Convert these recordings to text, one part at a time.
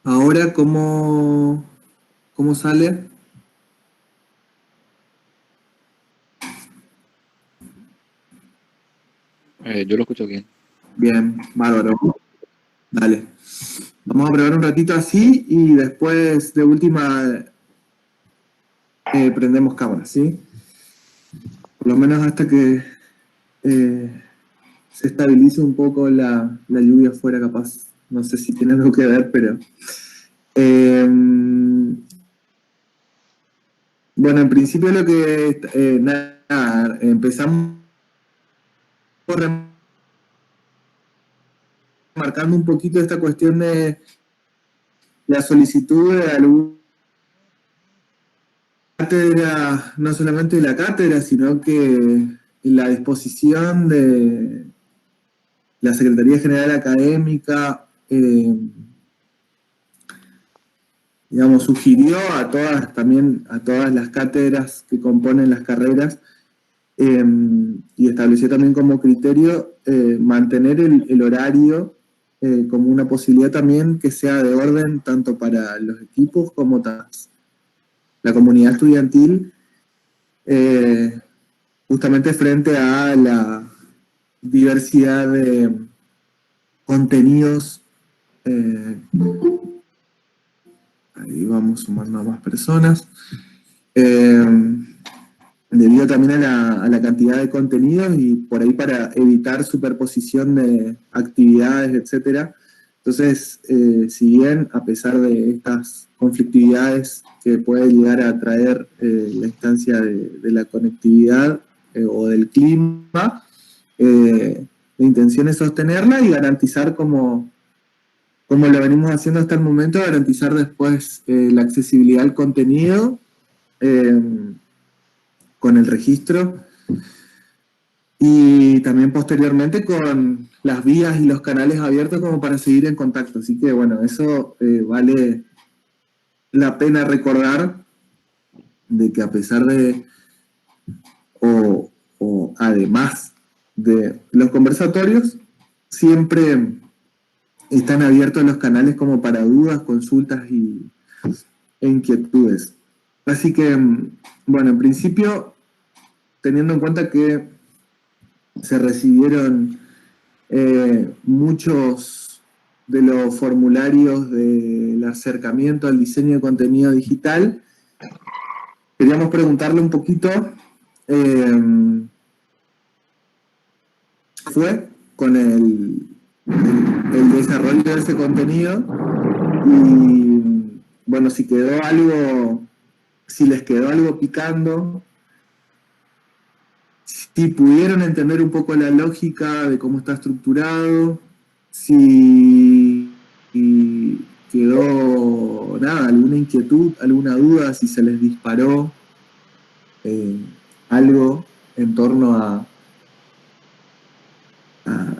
Ahora, ¿cómo sale? Yo lo escucho bien. Bien, bárbaro. Dale. Vamos a probar un ratito así y después, de última, prendemos cámara, ¿sí? Por lo menos hasta que se estabilice un poco la lluvia afuera, capaz. No sé si tiene algo que ver, pero... eh, bueno, en principio lo que... nada, empezamos marcando un poquito esta cuestión de la solicitud de algún cátedra, no solamente de la cátedra, sino que la disposición de la Secretaría General Académica, digamos, sugirió a todas, también a todas las cátedras que componen las carreras, y estableció también como criterio mantener el horario como una posibilidad también que sea de orden tanto para los equipos como la comunidad estudiantil, justamente frente a la diversidad de contenidos. Ahí vamos sumando a más personas. Eh, Debido también a la cantidad de contenidos y por ahí para evitar superposición de actividades, etcétera. Entonces, si bien a pesar de estas conflictividades que puede llegar a traer la instancia de la conectividad o del clima, la intención es sostenerla y garantizar como lo venimos haciendo hasta el momento, garantizar después la accesibilidad al contenido eh, con el registro y también posteriormente con las vías y los canales abiertos como para seguir en contacto. Así que bueno, eso vale la pena recordar de que a pesar de, o además de los conversatorios, siempre están abiertos los canales como para dudas, consultas e inquietudes. Así que, bueno, en principio, teniendo en cuenta que se recibieron muchos de los formularios del acercamiento al diseño de contenido digital, queríamos preguntarle un poquito fue con el desarrollo de ese contenido y bueno, si quedó algo, si les quedó algo picando, si pudieron entender un poco la lógica de cómo está estructurado, si quedó nada, alguna inquietud, alguna duda, si se les disparó algo en torno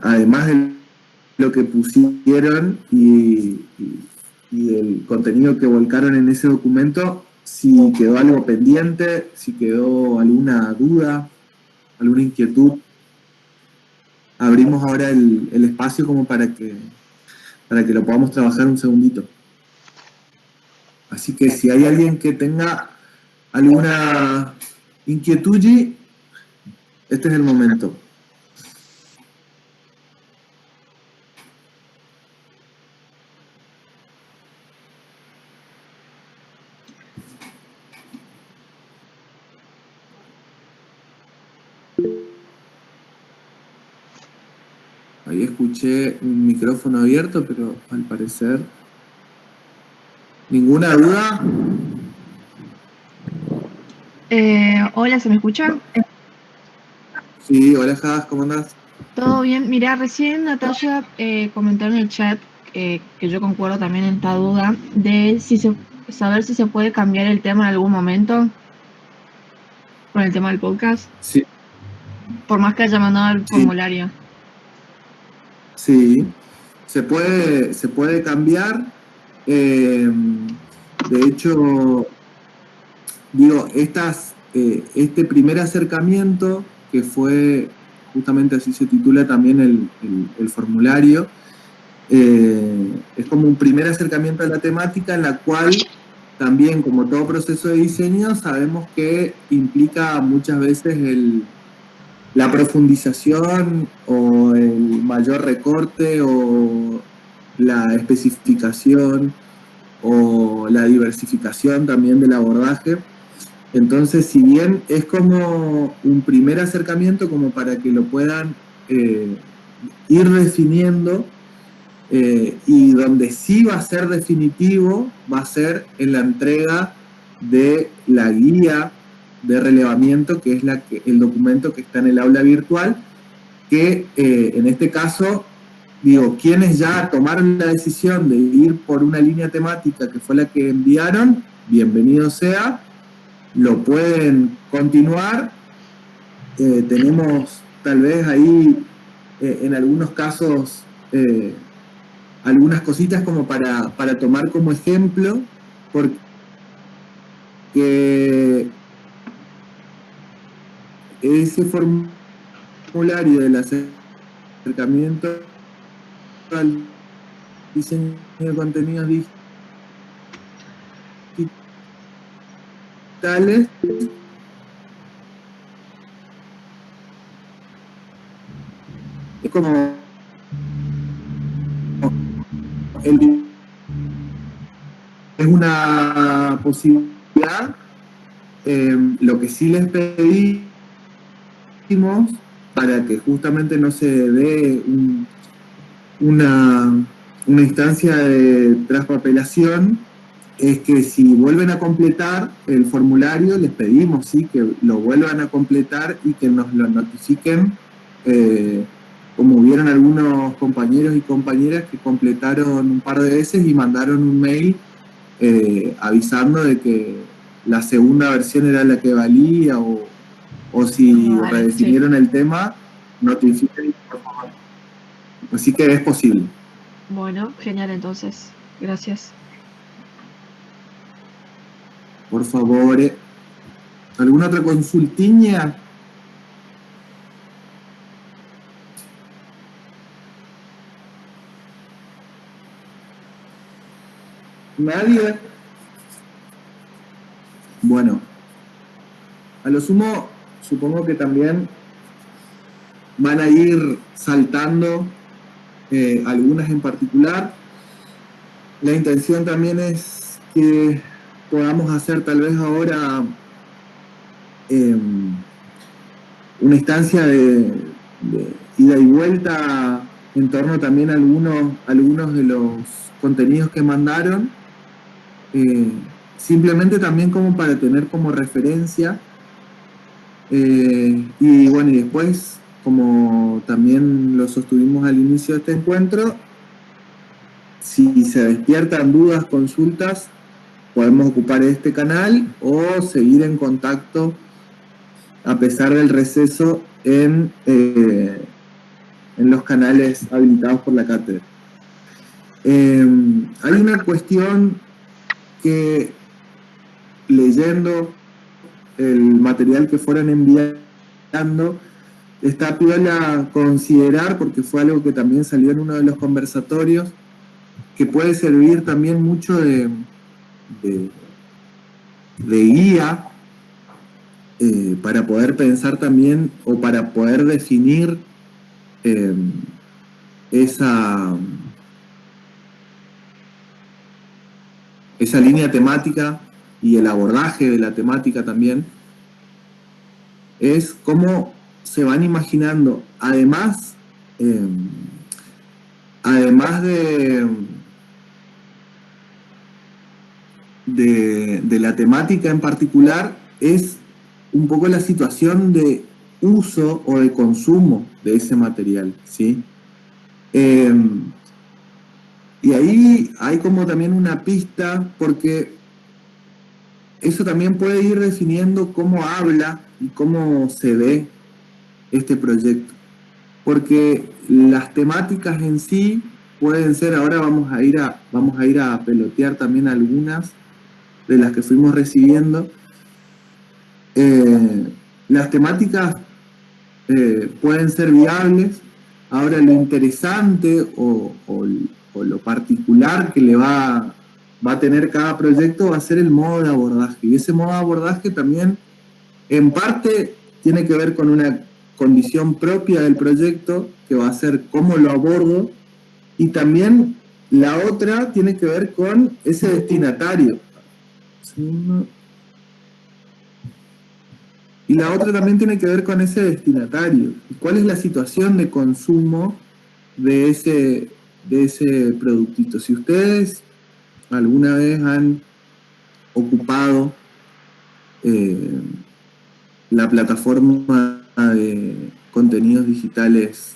además de lo que pusieron y el contenido que volcaron en ese documento, si quedó algo pendiente, si quedó alguna duda, alguna inquietud. Abrimos ahora el espacio como para que lo podamos trabajar un segundito. Así que si hay alguien que tenga alguna inquietud, este es el momento. Ahí escuché un micrófono abierto, pero al parecer... ¿Ninguna duda? Hola, ¿se me escucha? Sí, hola Jas, ¿cómo andás? Todo bien. Mira, recién Natalia comentó en el chat que yo concuerdo también en esta duda de saber si se puede cambiar el tema en algún momento con el tema del podcast, Sí, por más que haya mandado el sí, formulario. sí. Se puede cambiar. De hecho, digo, este primer acercamiento, que fue, justamente así se titula también el formulario, es como un primer acercamiento a la temática en la cual también, como todo proceso de diseño, sabemos que implica muchas veces la profundización o el mayor recorte o la especificación o la diversificación también del abordaje. Entonces, si bien es como un primer acercamiento como para que lo puedan ir definiendo, y donde sí va a ser definitivo va a ser en la entrega de la guía de relevamiento, que es el documento que está en el aula virtual, que en este caso, digo, quienes ya tomaron la decisión de ir por una línea temática que fue la que enviaron, bienvenido sea, lo pueden continuar. Tenemos tal vez ahí en algunos casos algunas cositas como para tomar como ejemplo, porque ese formulario del acercamiento al diseño de contenidos digitales es como es una posibilidad. Lo que sí les pedimos para que justamente no se dé una instancia de traspapelación es que si vuelven a completar el formulario, les pedimos ¿sí? que lo vuelvan a completar y que nos lo notifiquen, como hubieron algunos compañeros y compañeras que completaron un par de veces y mandaron un mail avisando de que la segunda versión era la que valía, o si redefinieron el tema, notifiquen, por favor. Así que es posible. Bueno, genial entonces. Gracias. Por favor. ¿Alguna otra consultiña? ¿Nadie? Bueno, a lo sumo, supongo que también van a ir saltando algunas en particular. La intención también es que podamos hacer tal vez ahora una instancia de ida y vuelta en torno también a algunos de los contenidos que mandaron, simplemente también como para tener como referencia, y bueno, y después, como también lo sostuvimos al inicio de este encuentro, si se despiertan dudas, consultas, podemos ocupar este canal o seguir en contacto a pesar del receso en los canales habilitados por la cátedra. Hay una cuestión que, leyendo el material que fueron enviando, está piola considerar, porque fue algo que también salió en uno de los conversatorios, que puede servir también mucho de guía para poder pensar también o para poder definir esa línea temática y el abordaje de la temática también, es cómo se van imaginando, además de la temática en particular, es un poco la situación de uso o de consumo de ese material, ¿sí? Y ahí hay como también una pista, porque eso también puede ir definiendo cómo habla y cómo se ve este proyecto. Porque las temáticas en sí pueden ser, ahora vamos a ir a pelotear también algunas de las que fuimos recibiendo. Las temáticas pueden ser viables. Ahora lo interesante o o lo particular que le va a tener cada proyecto va a ser el modo de abordaje. Y ese modo de abordaje también, en parte, tiene que ver con una condición propia del proyecto, que va a ser cómo lo abordo, y también la otra tiene que ver con ese destinatario. Y la otra también tiene que ver con ese destinatario. ¿Cuál es la situación de consumo de ese productito? Si ustedes alguna vez han ocupado la plataforma de contenidos digitales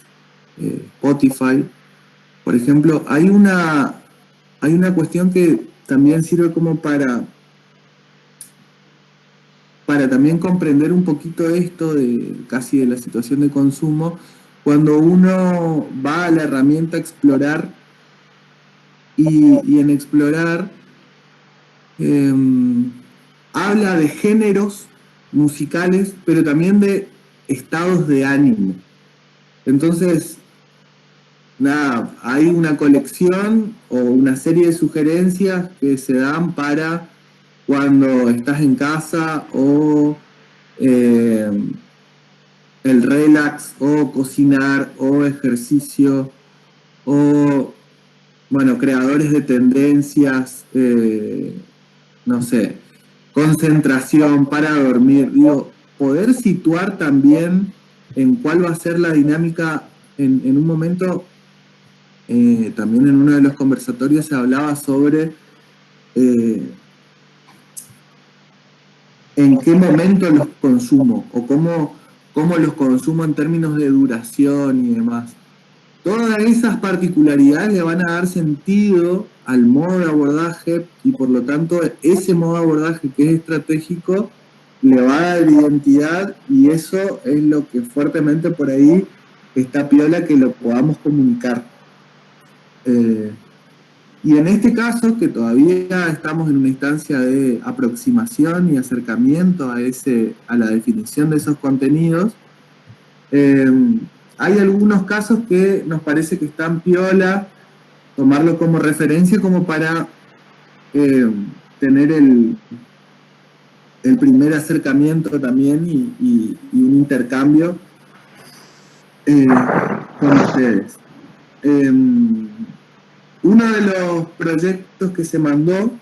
Spotify, por ejemplo, hay una cuestión que también sirve como para también comprender un poquito esto de casi de la situación de consumo. Cuando uno va a la herramienta explorar y en explorar habla de géneros musicales, pero también de estados de ánimo. Entonces, nada, hay una colección o una serie de sugerencias que se dan para cuando estás en casa o el relax o cocinar o ejercicio o, bueno, creadores de tendencias, no sé, concentración para dormir. Digo, poder situar también en cuál va a ser la dinámica en un momento. También en uno de los conversatorios se hablaba sobre en qué momento los consumo o cómo los consumo en términos de duración y demás. Todas esas particularidades le van a dar sentido al modo de abordaje y por lo tanto ese modo de abordaje que es estratégico le va a dar identidad y eso es lo que fuertemente por ahí está piola que lo podamos comunicar. Y en este caso, que todavía estamos en una instancia de aproximación y acercamiento a la definición de esos contenidos, hay algunos casos que nos parece que están piola, tomarlo como referencia como para tener el primer acercamiento también y un intercambio con ustedes. Uno de los proyectos que mandaron,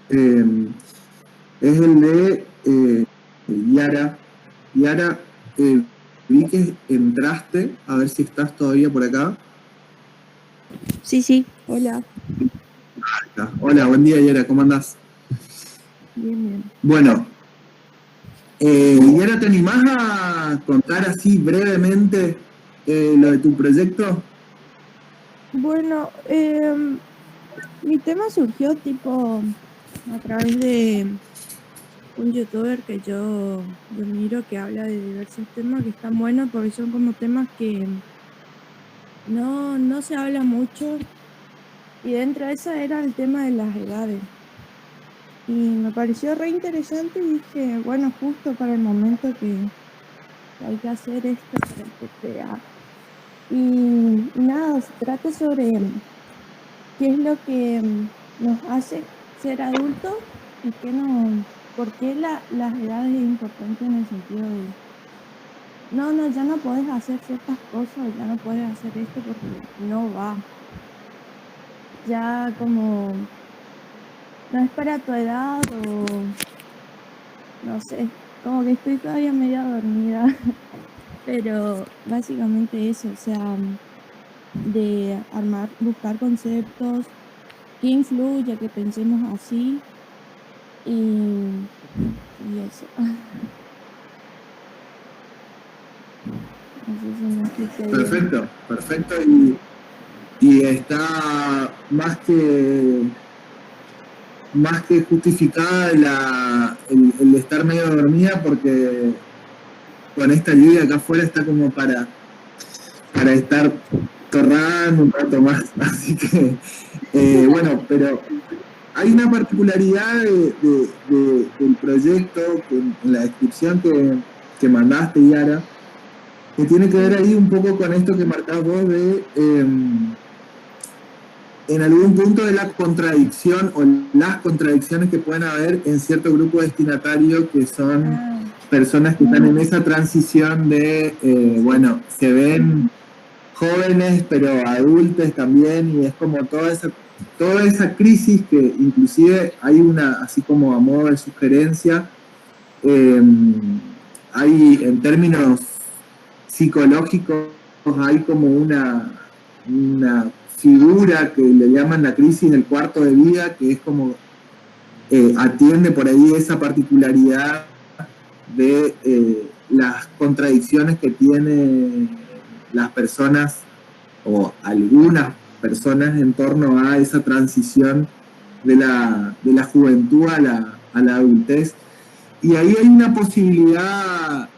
es el de Yara. Yara, vi que entraste, a ver si estás todavía por acá. Sí, hola. Hola, buen día Yara, ¿cómo andás? Bien. Bueno, Yara, ¿te animás a contar así brevemente lo de tu proyecto? Bueno, mi tema surgió tipo a través de un youtuber que yo miro que habla de diversos temas que están buenos porque son como temas que no se habla mucho y dentro de eso era el tema de las edades y me pareció re interesante y dije, bueno, justo para el momento que hay que hacer esto para el TPA. Y nada, se trata sobre qué es lo que nos hace ser adultos y por qué las edades es importante en el sentido de ya no podés hacer ciertas cosas, ya no podés hacer esto porque no va. Ya como no es para tu edad o no sé, como que estoy todavía medio dormida, pero básicamente eso, o sea, de buscar conceptos que influya, que pensemos así y eso. No sé si me expliqué bien. Perfecto y está más que justificada el estar medio dormida porque con esta lluvia acá afuera está como para estar torrando un rato más, así que bueno, pero hay una particularidad del proyecto que en la descripción que mandaste, Yara, que tiene que ver ahí un poco con esto que marcás vos de, en algún punto de la contradicción o las contradicciones que pueden haber en cierto grupo destinatario que son personas que están en esa transición de, bueno, se ven jóvenes pero adultos también, y es como toda esa crisis que inclusive hay una, así como a modo de sugerencia, hay en términos psicológicos, hay como una figura que le llaman la crisis del cuarto de vida, que es como atiende por ahí esa particularidad de las contradicciones que tienen las personas o algunas personas en torno a esa transición de la juventud a la adultez. Y ahí hay una posibilidad,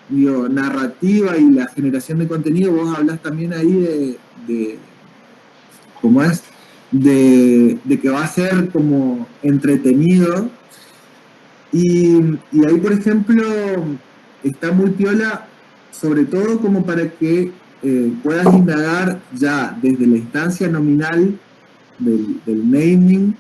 digo, narrativa y la generación de contenido. Vos hablas también ahí de ¿cómo es? De que va a ser como entretenido. Y ahí, por ejemplo, está muy piola, sobre todo como para que puedas indagar ya desde la instancia nominal del naming,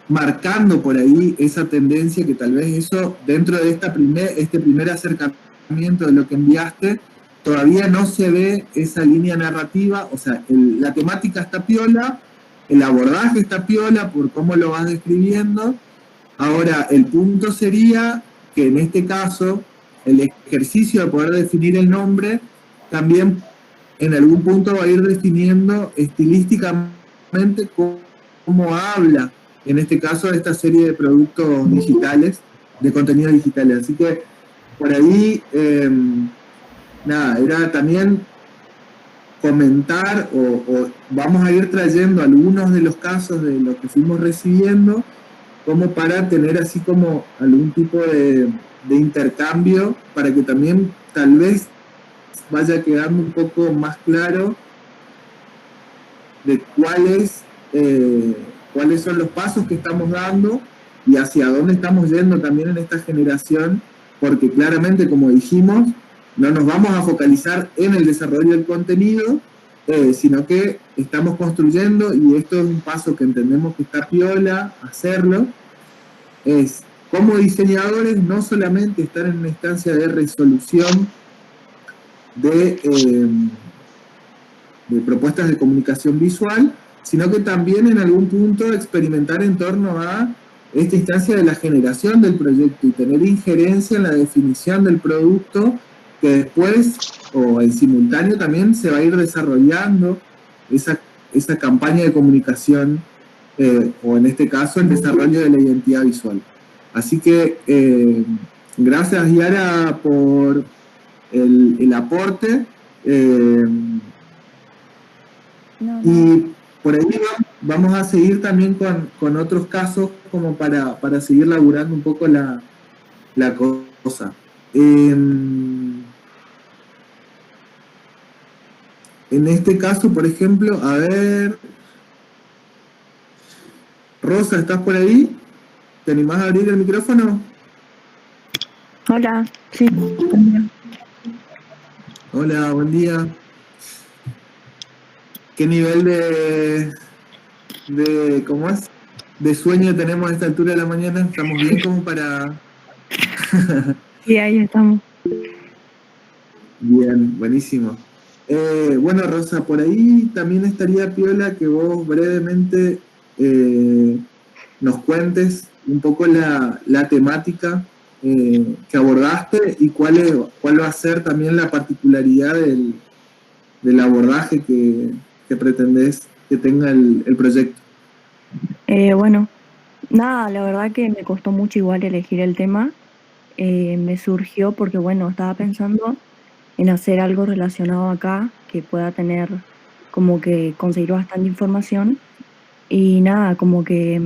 marcando por ahí esa tendencia que tal vez eso, dentro de este primer acercamiento de lo que enviaste, todavía no se ve esa línea narrativa, o sea, la temática está piola, el abordaje está piola por cómo lo vas describiendo. Ahora, el punto sería que en este caso, el ejercicio de poder definir el nombre también en algún punto va a ir definiendo estilísticamente cómo habla, en este caso, de esta serie de productos digitales, de contenidos digitales. Así que por ahí, nada, era también comentar o vamos a ir trayendo algunos de los casos de lo que fuimos recibiendo, como para tener así como algún tipo de intercambio, para que también tal vez vaya quedando un poco más claro de cuáles son los pasos que estamos dando y hacia dónde estamos yendo también en esta generación, porque claramente, como dijimos, no nos vamos a focalizar en el desarrollo del contenido, sino que estamos construyendo, y esto es un paso que entendemos que está piola hacerlo, es como diseñadores no solamente estar en una instancia de resolución de propuestas de comunicación visual, sino que también en algún punto experimentar en torno a esta instancia de la generación del proyecto y tener injerencia en la definición del producto, que después o en simultáneo también se va a ir desarrollando esa campaña de comunicación, o en este caso el desarrollo de la identidad visual. Así que gracias, Yara, por el aporte. Y por ahí vamos a seguir también con otros casos como para seguir laburando un poco la cosa. En este caso, por ejemplo, a ver, Rosa, ¿estás por ahí? ¿Te animás a abrir el micrófono? Hola, sí. Hola, buen día. ¿Qué nivel cómo es? De sueño tenemos a esta altura de la mañana? ¿Estamos bien como para...? Sí, ahí estamos. Bien, buenísimo. Bueno, Rosa, por ahí también estaría piola que vos brevemente nos cuentes un poco la temática que abordaste y cuál va a ser también la particularidad del abordaje que pretendés que tenga el proyecto. Bueno, nada, la verdad que me costó mucho igual elegir el tema. Me surgió porque, bueno, estaba pensando en hacer algo relacionado acá que pueda tener, como que conseguir bastante información. Y nada, como que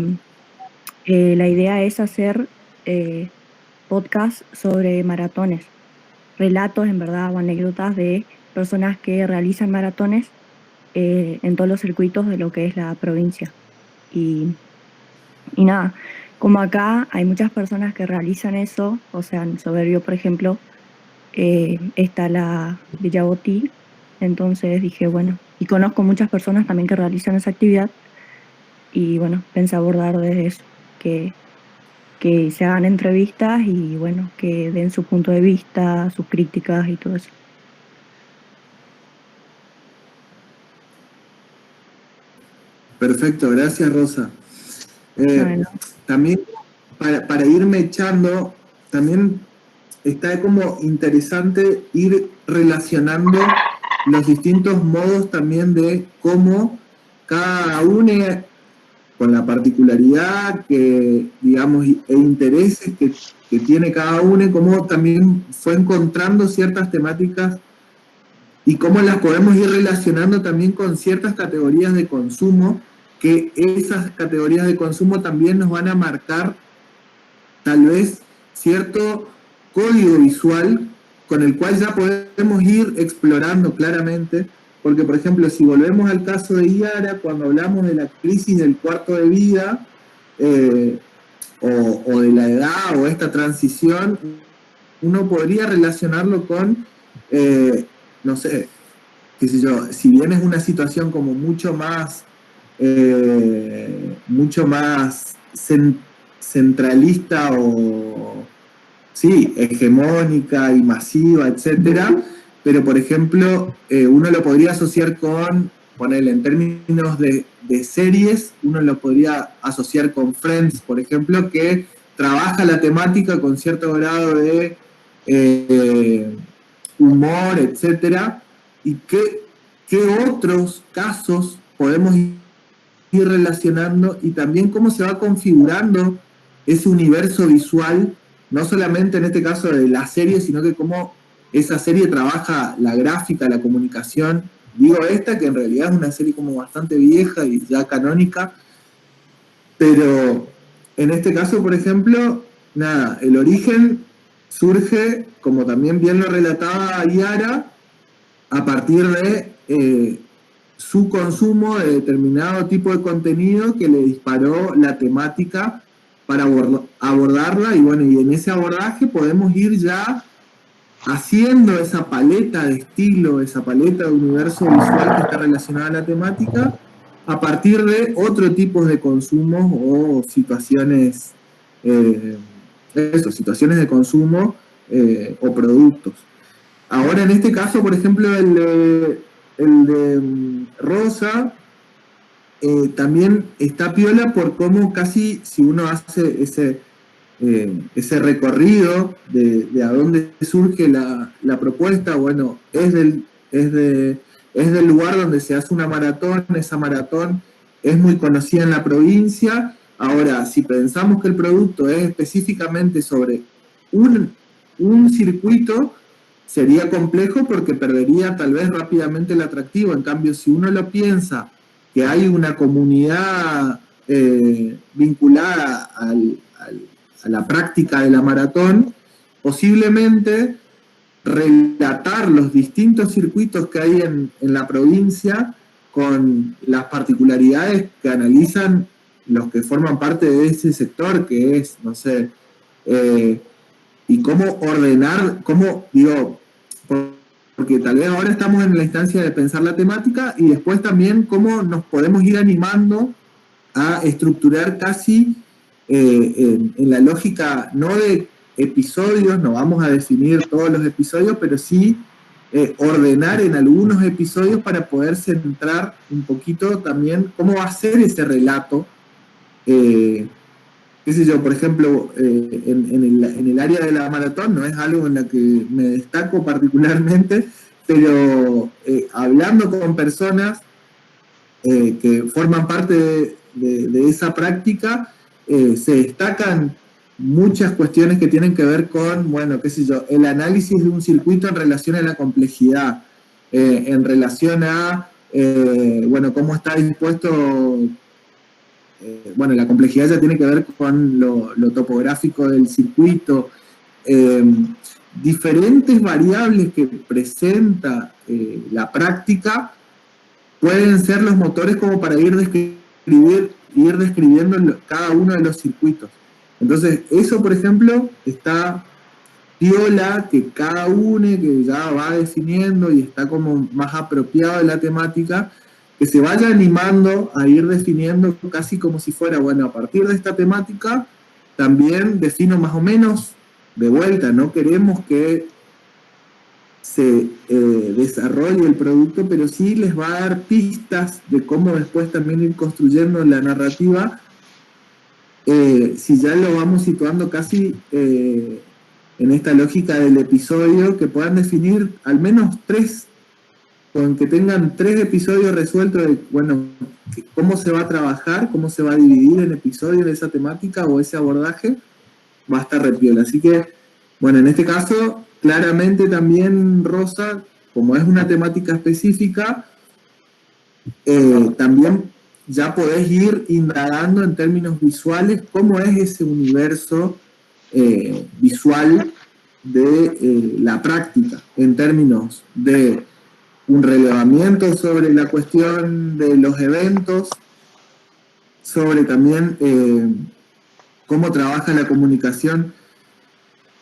la idea es hacer podcast sobre maratones, relatos en verdad o anécdotas de personas que realizan maratones en todos los circuitos de lo que es la provincia. Y nada, como acá hay muchas personas que realizan eso, o sea, en Soberbio, por ejemplo, está la Villa Botí. Entonces dije, bueno, y conozco muchas personas también que realizan esa actividad, y bueno, pensé abordar desde eso, que se hagan entrevistas y bueno, que den su punto de vista, sus críticas y todo eso. Perfecto, gracias Rosa. Bueno, También para irme echando, también está como interesante ir relacionando los distintos modos también de cómo cada uno, con la particularidad que, digamos, e intereses que tiene cada uno, cómo también fue encontrando ciertas temáticas y cómo las podemos ir relacionando también con ciertas categorías de consumo, que esas categorías de consumo también nos van a marcar tal vez cierto código visual con el cual ya podemos ir explorando claramente, porque por ejemplo, si volvemos al caso de Iara, cuando hablamos de la crisis del cuarto de vida, o de la edad, o esta transición, uno podría relacionarlo con, no sé, qué sé yo, si bien es una situación como mucho más centralista o, sí, hegemónica y masiva, etcétera, pero por ejemplo, uno lo podría asociar con, ponerle en términos de series, uno lo podría asociar con Friends, por ejemplo, que trabaja la temática con cierto grado de humor, etcétera, y qué otros casos podemos ir relacionando, y también cómo se va configurando ese universo visual, no solamente en este caso de la serie, sino que cómo esa serie trabaja la gráfica, la comunicación. Digo esta, que en realidad es una serie como bastante vieja y ya canónica, pero en este caso, por ejemplo, nada, el origen surge, como también bien lo relataba Yara, a partir de su consumo de determinado tipo de contenido que le disparó la temática para abordarla, y bueno, y en ese abordaje podemos ir ya haciendo esa paleta de estilo, esa paleta de universo visual que está relacionada a la temática, a partir de otro tipo de consumos o situaciones, situaciones de consumo o productos. Ahora, en este caso, por ejemplo, el de Rosa, también está piola por cómo casi, si uno hace ese recorrido de a dónde surge la propuesta, bueno, es del lugar donde se hace una maratón. Esa maratón es muy conocida en la provincia. Ahora, si pensamos que el producto es específicamente sobre un circuito, sería complejo porque perdería tal vez rápidamente el atractivo. En cambio, si uno lo piensa, que hay una comunidad vinculada a la práctica de la maratón, posiblemente relatar los distintos circuitos que hay en la provincia con las particularidades que analizan los que forman parte de ese sector, que es, no sé, y cómo ordenar, porque tal vez ahora estamos en la instancia de pensar la temática, y después también cómo nos podemos ir animando a estructurar casi en la lógica, no de episodios, no vamos a definir todos los episodios, pero sí ordenar en algunos episodios para poder centrar un poquito también cómo va a ser ese relato. Qué sé yo, por ejemplo, en el área de la maratón no es algo en la que me destaco particularmente, pero hablando con personas que forman parte de esa práctica, se destacan muchas cuestiones que tienen que ver con, bueno, qué sé yo, el análisis de un circuito en relación a la complejidad, en relación a, bueno, cómo está dispuesto. Bueno, la complejidad ya tiene que ver con lo topográfico del circuito, diferentes variables que presenta la práctica pueden ser los motores como para ir describiendo cada uno de los circuitos. Entonces, eso, por ejemplo, está piola que cada uno que ya va definiendo y está como más apropiado de la temática, que se vaya animando a ir definiendo casi como si fuera, bueno, a partir de esta temática también defino más o menos de vuelta, no queremos que se desarrolle el producto, pero sí les va a dar pistas de cómo después también ir construyendo la narrativa, si ya lo vamos situando casi en esta lógica del episodio, que puedan definir al menos 3, con que tengan 3 episodios resueltos de, bueno, cómo se va a trabajar, cómo se va a dividir en episodios de esa temática o ese abordaje, va a estar re piola. Así que, bueno, en este caso, claramente también, Rosa, como es una temática específica, también ya podés ir indagando en términos visuales cómo es ese universo visual de la práctica, en términos de un relevamiento sobre la cuestión de los eventos, sobre también cómo trabaja la comunicación,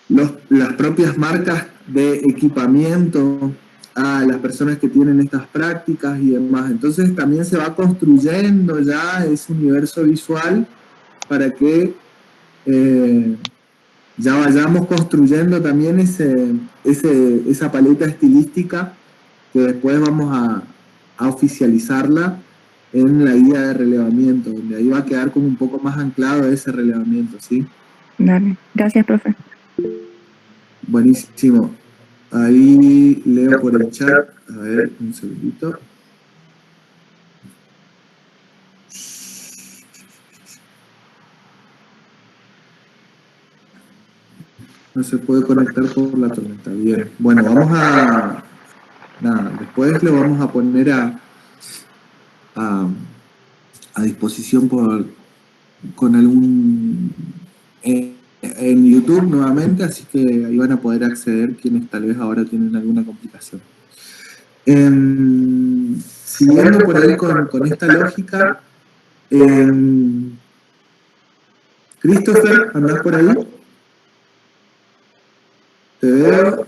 las propias marcas de equipamiento a las personas que tienen estas prácticas y demás. Entonces también se va construyendo ya ese universo visual para que ya vayamos construyendo también esa paleta estilística que después vamos a oficializarla en la guía de relevamiento, donde ahí va a quedar como un poco más anclado ese relevamiento, ¿sí? Dale, gracias, profe. Buenísimo. Ahí leo por el chat. A ver, un segundito. No se puede conectar por la tormenta. Bien. Bueno, vamos a... Nada, después lo vamos a poner a disposición con algún... en YouTube nuevamente, así que ahí van a poder acceder quienes tal vez ahora tienen alguna complicación. Siguiendo por ahí con esta lógica, Christopher, ¿andás por ahí? Te veo.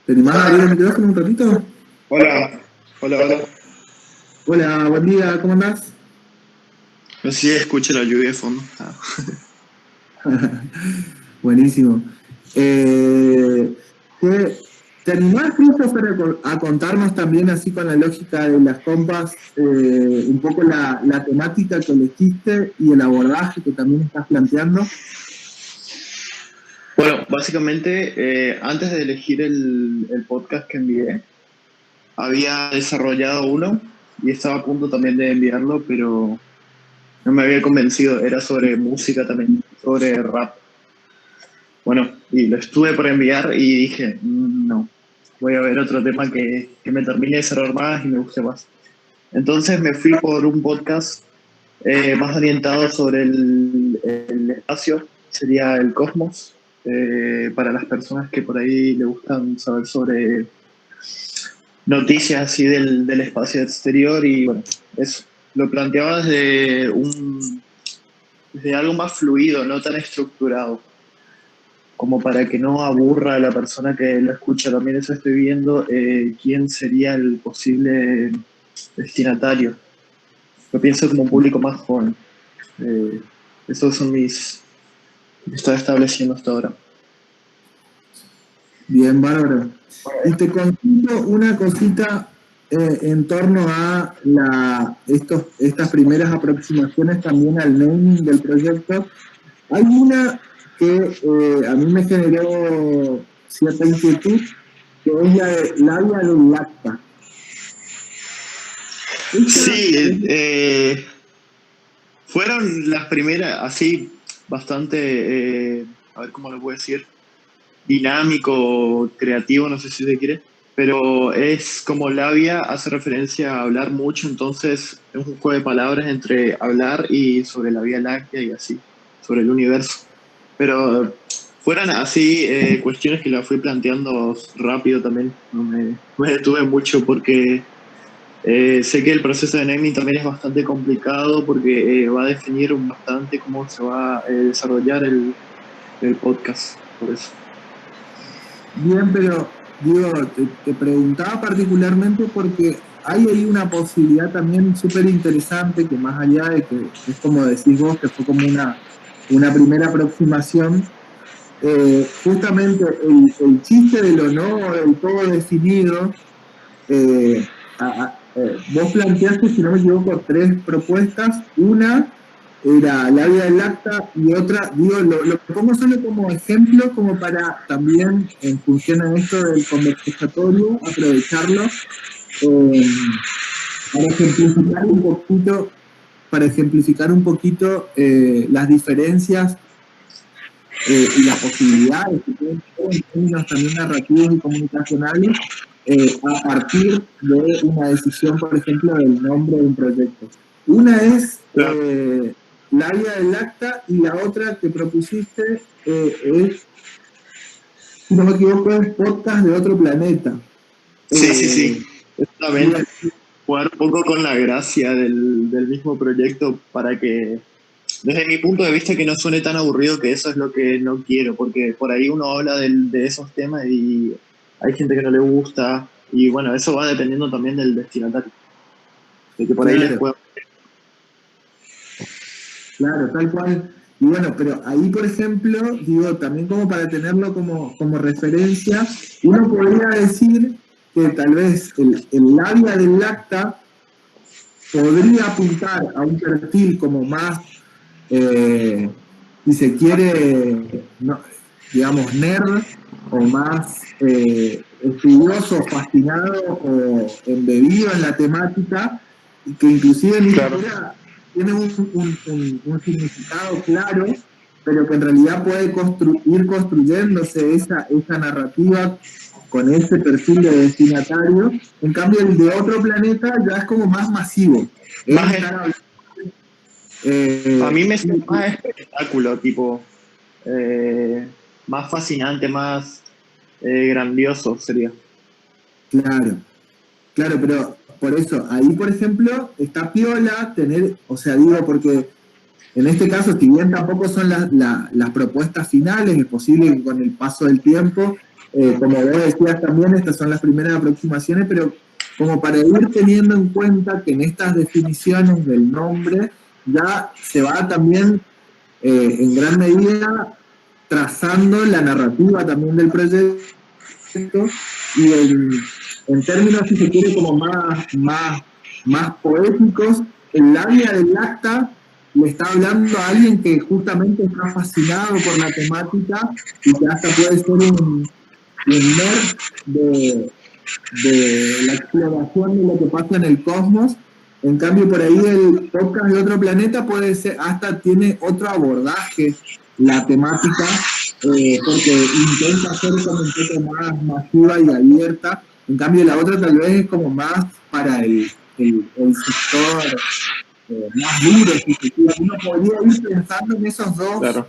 ¿Te animás a abrir el micrófono un ratito? Hola. Hola, buen día, ¿cómo andás? No sé si escucho la lluvia de fondo. Buenísimo. ¿Te animás, Christopher, a contarnos también, así con la lógica de las compas, un poco la temática que elegiste y el abordaje que también estás planteando? Bueno, básicamente, antes de elegir el podcast que envié, había desarrollado uno y estaba a punto también de enviarlo, pero no me había convencido. Era sobre música también, sobre rap. Bueno, y lo estuve por enviar y dije, no, voy a ver otro tema que me termine de cerrar más y me guste más. Entonces me fui por un podcast más orientado sobre el espacio, sería el cosmos, para las personas que por ahí le gustan saber sobre noticias así del espacio exterior. Y bueno, eso lo planteaba desde algo más fluido, no tan estructurado, como para que no aburra a la persona que lo escucha. También eso estoy viendo, quién sería el posible destinatario. Lo pienso como un público más joven. Esos son estoy estableciendo hasta ahora. Bien, bárbaro. Y te consulto una cosita en torno a estas primeras aproximaciones también al naming del proyecto. Hay una que a mí me generó cierta inquietud, que es la de labia lacta. Sí, fueron las primeras, así, bastante, a ver cómo lo puedo decir, dinámico, creativo, no sé si se quiere, pero es como labia, hace referencia a hablar mucho, entonces es un juego de palabras entre hablar y sobre la Vía Láctea y así, sobre el universo. Pero fueron así cuestiones que las fui planteando rápido también, no me detuve mucho porque sé que el proceso de naming también es bastante complicado porque va a definir bastante cómo se va a desarrollar el podcast, por eso. Bien, pero digo, te preguntaba particularmente porque hay ahí una posibilidad también súper interesante que más allá de que es como decís vos, que fue como una primera aproximación, justamente el chiste de lo no del todo definido, vos planteaste, si no me equivoco, 3 propuestas. Una era la vida del acta y otra, digo, lo pongo solo como ejemplo, como para también, en función a esto del conversatorio, aprovecharlo para ejemplificar un poquito, las diferencias y las posibilidades que pueden tener en términos también narrativos y comunicacionales a partir de una decisión, por ejemplo, del nombre de un proyecto. Una es la vida del acta y la otra que propusiste es, si no me equivoco, es podcast de otro planeta. Sí. Exactamente. Jugar un poco con la gracia del mismo proyecto para que, desde mi punto de vista, que no suene tan aburrido, que eso es lo que no quiero, porque por ahí uno habla de esos temas y hay gente que no le gusta, y bueno, eso va dependiendo también del destinatario, de que por ahí les pueda... Claro, tal cual. Y bueno, pero ahí, por ejemplo, digo, también como para tenerlo como referencia, uno podría decir que tal vez el área del lacta podría apuntar a un perfil como más, si se quiere, digamos, nerd, o más estudioso, fascinado o embebido en la temática, y que inclusive ni siquiera tiene un significado claro, pero que en realidad puede ir construyéndose esa narrativa con ese perfil de destinatario. En cambio, el de otro planeta ya es como más masivo. A mí me suena más espectáculo, tipo, más fascinante, más grandioso sería. Claro, pero por eso, ahí por ejemplo, está piola tener, o sea, digo, porque en este caso, si bien tampoco son las propuestas finales, es posible que con el paso del tiempo, como vos decías también, estas son las primeras aproximaciones, pero como para ir teniendo en cuenta que en estas definiciones del nombre ya se va también en gran medida trazando la narrativa también del proyecto y en términos, si se quiere, como más poéticos, el área del acta le está hablando a alguien que justamente está fascinado por la temática y que hasta puede ser un nerd de la exploración de lo que pasa en el cosmos. En cambio, por ahí el podcast de otro planeta puede ser, hasta tiene otro abordaje la temática, porque intenta ser como un poco más masiva y abierta. En cambio, la otra tal vez es como más para el sector más duro. Si uno podría ir pensando en esos dos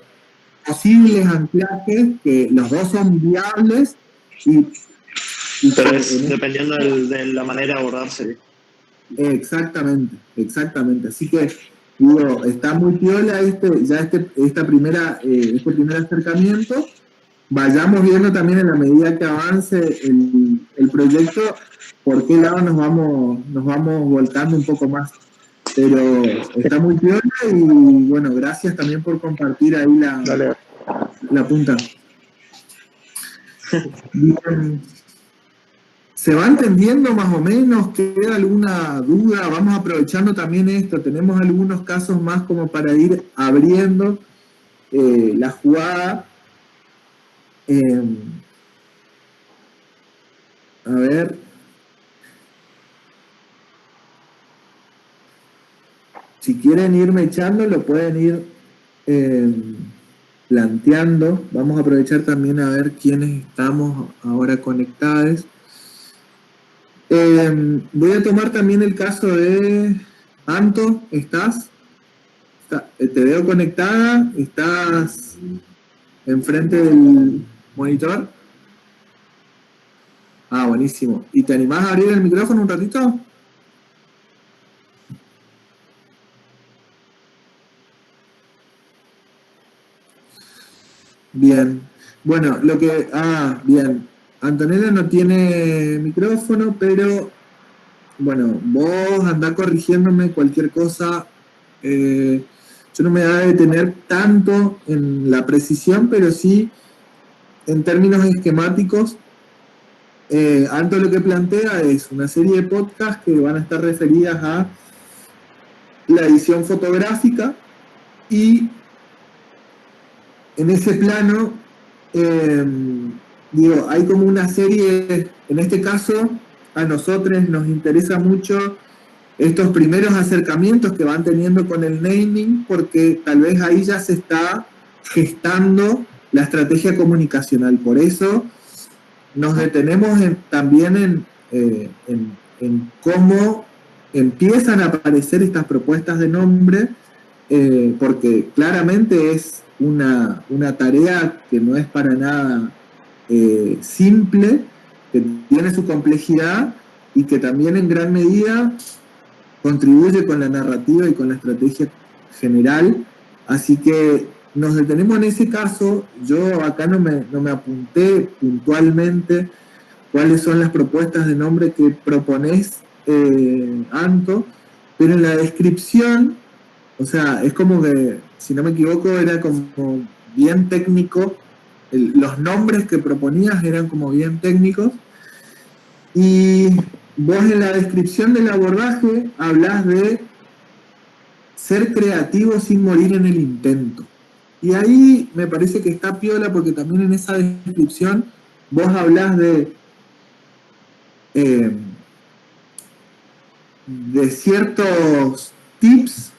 posibles anclajes, que los dos son viables, pero es dependiendo de la manera de abordarse. Exactamente. Así que, digo, está muy piola este primer acercamiento. Vayamos viendo también en la medida que avance el proyecto por qué lado nos vamos volcando un poco más. Pero está muy piola y bueno, gracias también por compartir ahí la punta. Bien. ¿Se va entendiendo más o menos? ¿Queda alguna duda? Vamos aprovechando también esto. Tenemos algunos casos más como para ir abriendo la jugada. A ver. Si quieren irme echando, lo pueden ir planteando. Vamos a aprovechar también a ver quiénes estamos ahora conectados. Voy a tomar también el caso de Anto. ¿Estás? Te veo conectada. ¿Estás enfrente del monitor? Ah, buenísimo. ¿Y te animás a abrir el micrófono un ratito? Bien. Bueno, bien. Antonella no tiene micrófono, pero bueno, vos andá corrigiéndome cualquier cosa. Yo no me voy a detener tanto en la precisión, pero sí en términos esquemáticos. Anto lo que plantea es una serie de podcasts que van a estar referidas a la edición fotográfica y en ese plano, hay como una serie, en este caso a nosotros nos interesa mucho estos primeros acercamientos que van teniendo con el naming, porque tal vez ahí ya se está gestando la estrategia comunicacional. Por eso nos detenemos también en cómo empiezan a aparecer estas propuestas de nombre, porque claramente es una tarea que no es para nada simple, que tiene su complejidad y que también en gran medida contribuye con la narrativa y con la estrategia general. Así que nos detenemos en ese caso. Yo acá no me apunté puntualmente cuáles son las propuestas de nombre que proponés, Anto, pero en la descripción, o sea, es como que, si no me equivoco, era como bien técnico, los nombres que proponías eran como bien técnicos, y vos en la descripción del abordaje hablás de ser creativo sin morir en el intento. Y ahí me parece que está piola, porque también en esa descripción vos hablás de ciertos tips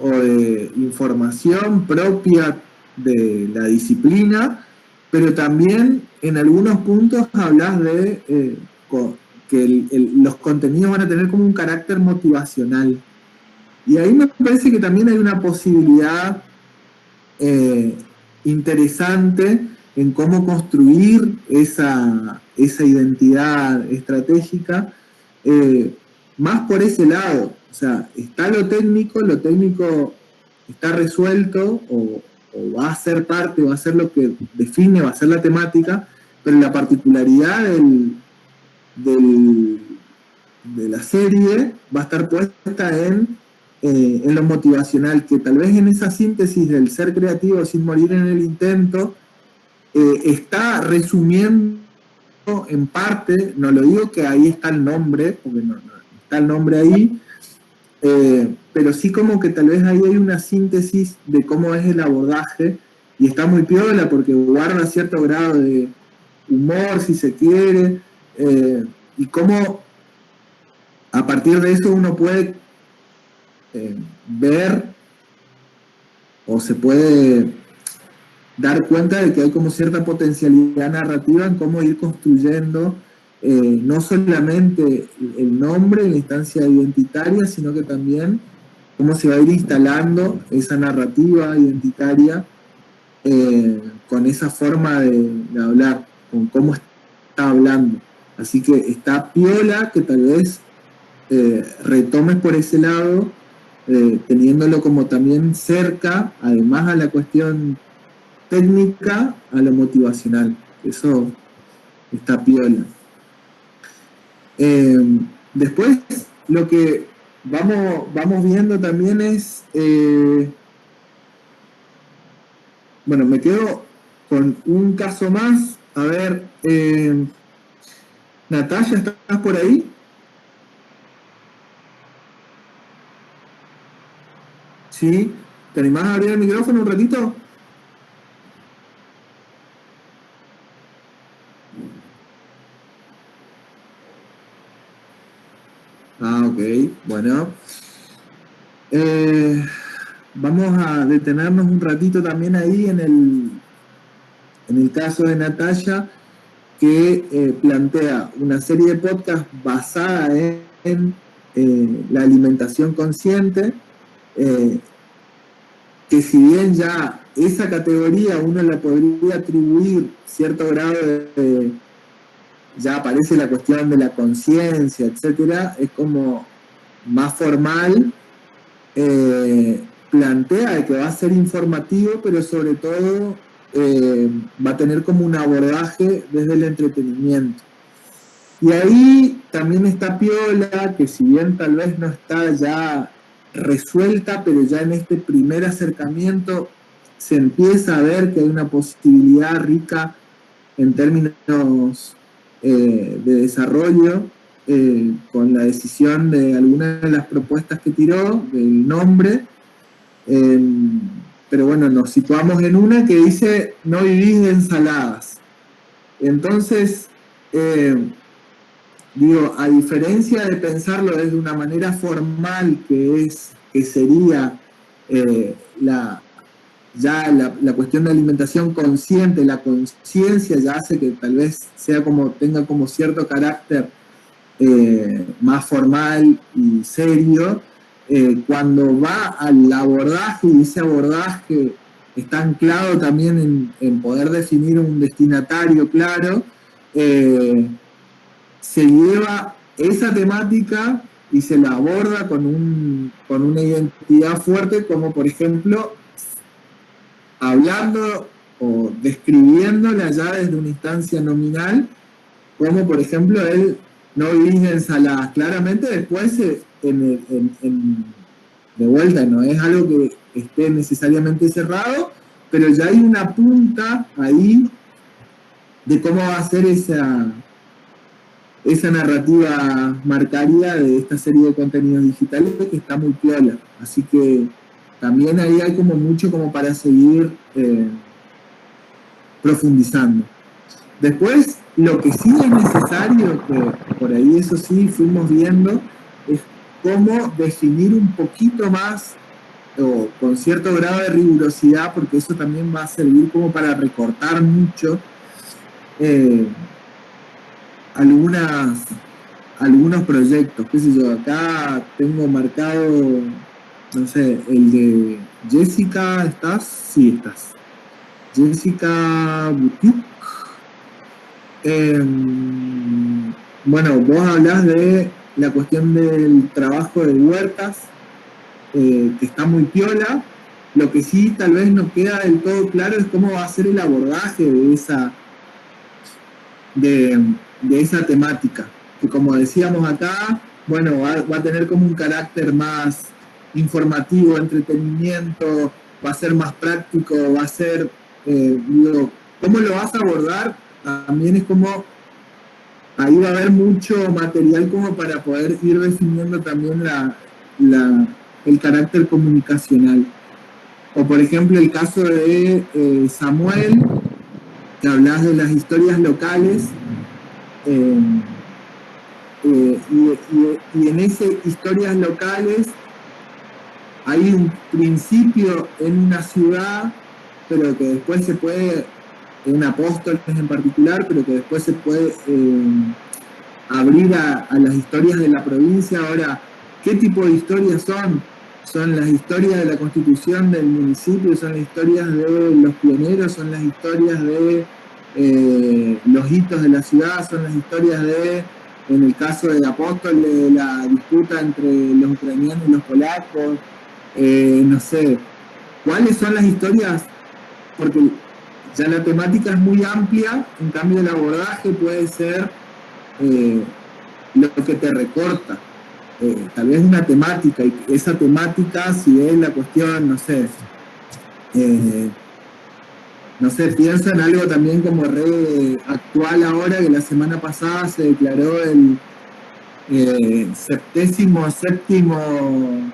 o de información propia de la disciplina, pero también en algunos puntos hablas de que los contenidos van a tener como un carácter motivacional. Y ahí me parece que también hay una posibilidad interesante en cómo construir esa identidad estratégica, más por ese lado. O sea, está lo técnico está resuelto o va a ser parte, va a ser lo que define, va a ser la temática, pero la particularidad de la serie va a estar puesta en lo motivacional, que tal vez en esa síntesis del ser creativo sin morir en el intento, está resumiendo en parte, no lo digo que ahí está el nombre, porque no está el nombre ahí, pero sí como que tal vez ahí hay una síntesis de cómo es el abordaje, y está muy piola porque guarda cierto grado de humor, si se quiere, y cómo a partir de eso uno puede ver o se puede dar cuenta de que hay como cierta potencialidad narrativa en cómo ir construyendo no solamente el nombre en la instancia identitaria, sino que también cómo se va a ir instalando esa narrativa identitaria con esa forma de hablar, con cómo está hablando. Así que está piola que tal vez retomes por ese lado, teniéndolo como también cerca, además a la cuestión técnica, a lo motivacional. Eso está piola. Después, lo que vamos viendo también es, bueno, me quedo con un caso más. A ver, Natalia, ¿estás por ahí? ¿Sí? ¿Te animás a abrir el micrófono un ratito? Ok, bueno. Vamos a detenernos un ratito también ahí en el caso de Natalia, que plantea una serie de podcasts basada en la alimentación consciente, que si bien ya esa categoría uno la podría atribuir cierto grado ya aparece la cuestión de la conciencia, etcétera, es como más formal, plantea que va a ser informativo, pero sobre todo va a tener como un abordaje desde el entretenimiento. Y ahí también está piola, que si bien tal vez no está ya resuelta, pero ya en este primer acercamiento se empieza a ver que hay una posibilidad rica en términos de desarrollo, con la decisión de algunas de las propuestas que tiró, del nombre. Pero bueno, nos situamos en una que dice: no vivís de ensaladas. Entonces, digo, a diferencia de pensarlo desde una manera formal, que sería la cuestión de alimentación consciente, la conciencia ya hace que tal vez tenga como cierto carácter más formal y serio. Cuando va al abordaje, y ese abordaje está anclado también en poder definir un destinatario claro, se lleva esa temática y se la aborda con una identidad fuerte, como por ejemplo hablando o describiéndola ya desde una instancia nominal, como por ejemplo el no vivís de ensaladas. Claramente después de vuelta no es algo que esté necesariamente cerrado, pero ya hay una punta ahí de cómo va a ser esa narrativa marcaria de esta serie de contenidos digitales, que está muy piola. Así que también ahí hay como mucho como para seguir profundizando. Después, lo que sí es necesario, que por ahí eso sí fuimos viendo, es cómo definir un poquito más, o con cierto grado de rigurosidad, porque eso también va a servir como para recortar mucho algunos proyectos. Qué sé yo, acá tengo marcado, no sé, el de Jessica. ¿Estás? Sí, estás. Jessica Butuk. Bueno, vos hablás de la cuestión del trabajo de huertas, que está muy piola. Lo que sí tal vez no queda del todo claro es cómo va a ser el abordaje de esa temática, que como decíamos acá, bueno, va a tener como un carácter más informativo, entretenimiento, va a ser más práctico, va a ser, cómo lo vas a abordar, también es como, ahí va a haber mucho material como para poder ir definiendo también el carácter comunicacional. O por ejemplo el caso de Samuel, que hablas de las historias locales, y en esas historias locales hay un principio en una ciudad, pero que después se puede, en Apóstoles en particular, pero que después se puede abrir a las historias de la provincia. Ahora, ¿qué tipo de historias son? Son las historias de la constitución del municipio, son las historias de los pioneros, son las historias de los hitos de la ciudad, son las historias de, en el caso de Apóstoles, la disputa entre los ucranianos y los polacos, no sé, ¿cuáles son las historias? Porque ya la temática es muy amplia, en cambio el abordaje puede ser lo que te recorta. Tal vez una temática, y esa temática, si es la cuestión, no sé, piensa en algo también como re actual ahora, que la semana pasada se declaró el 77º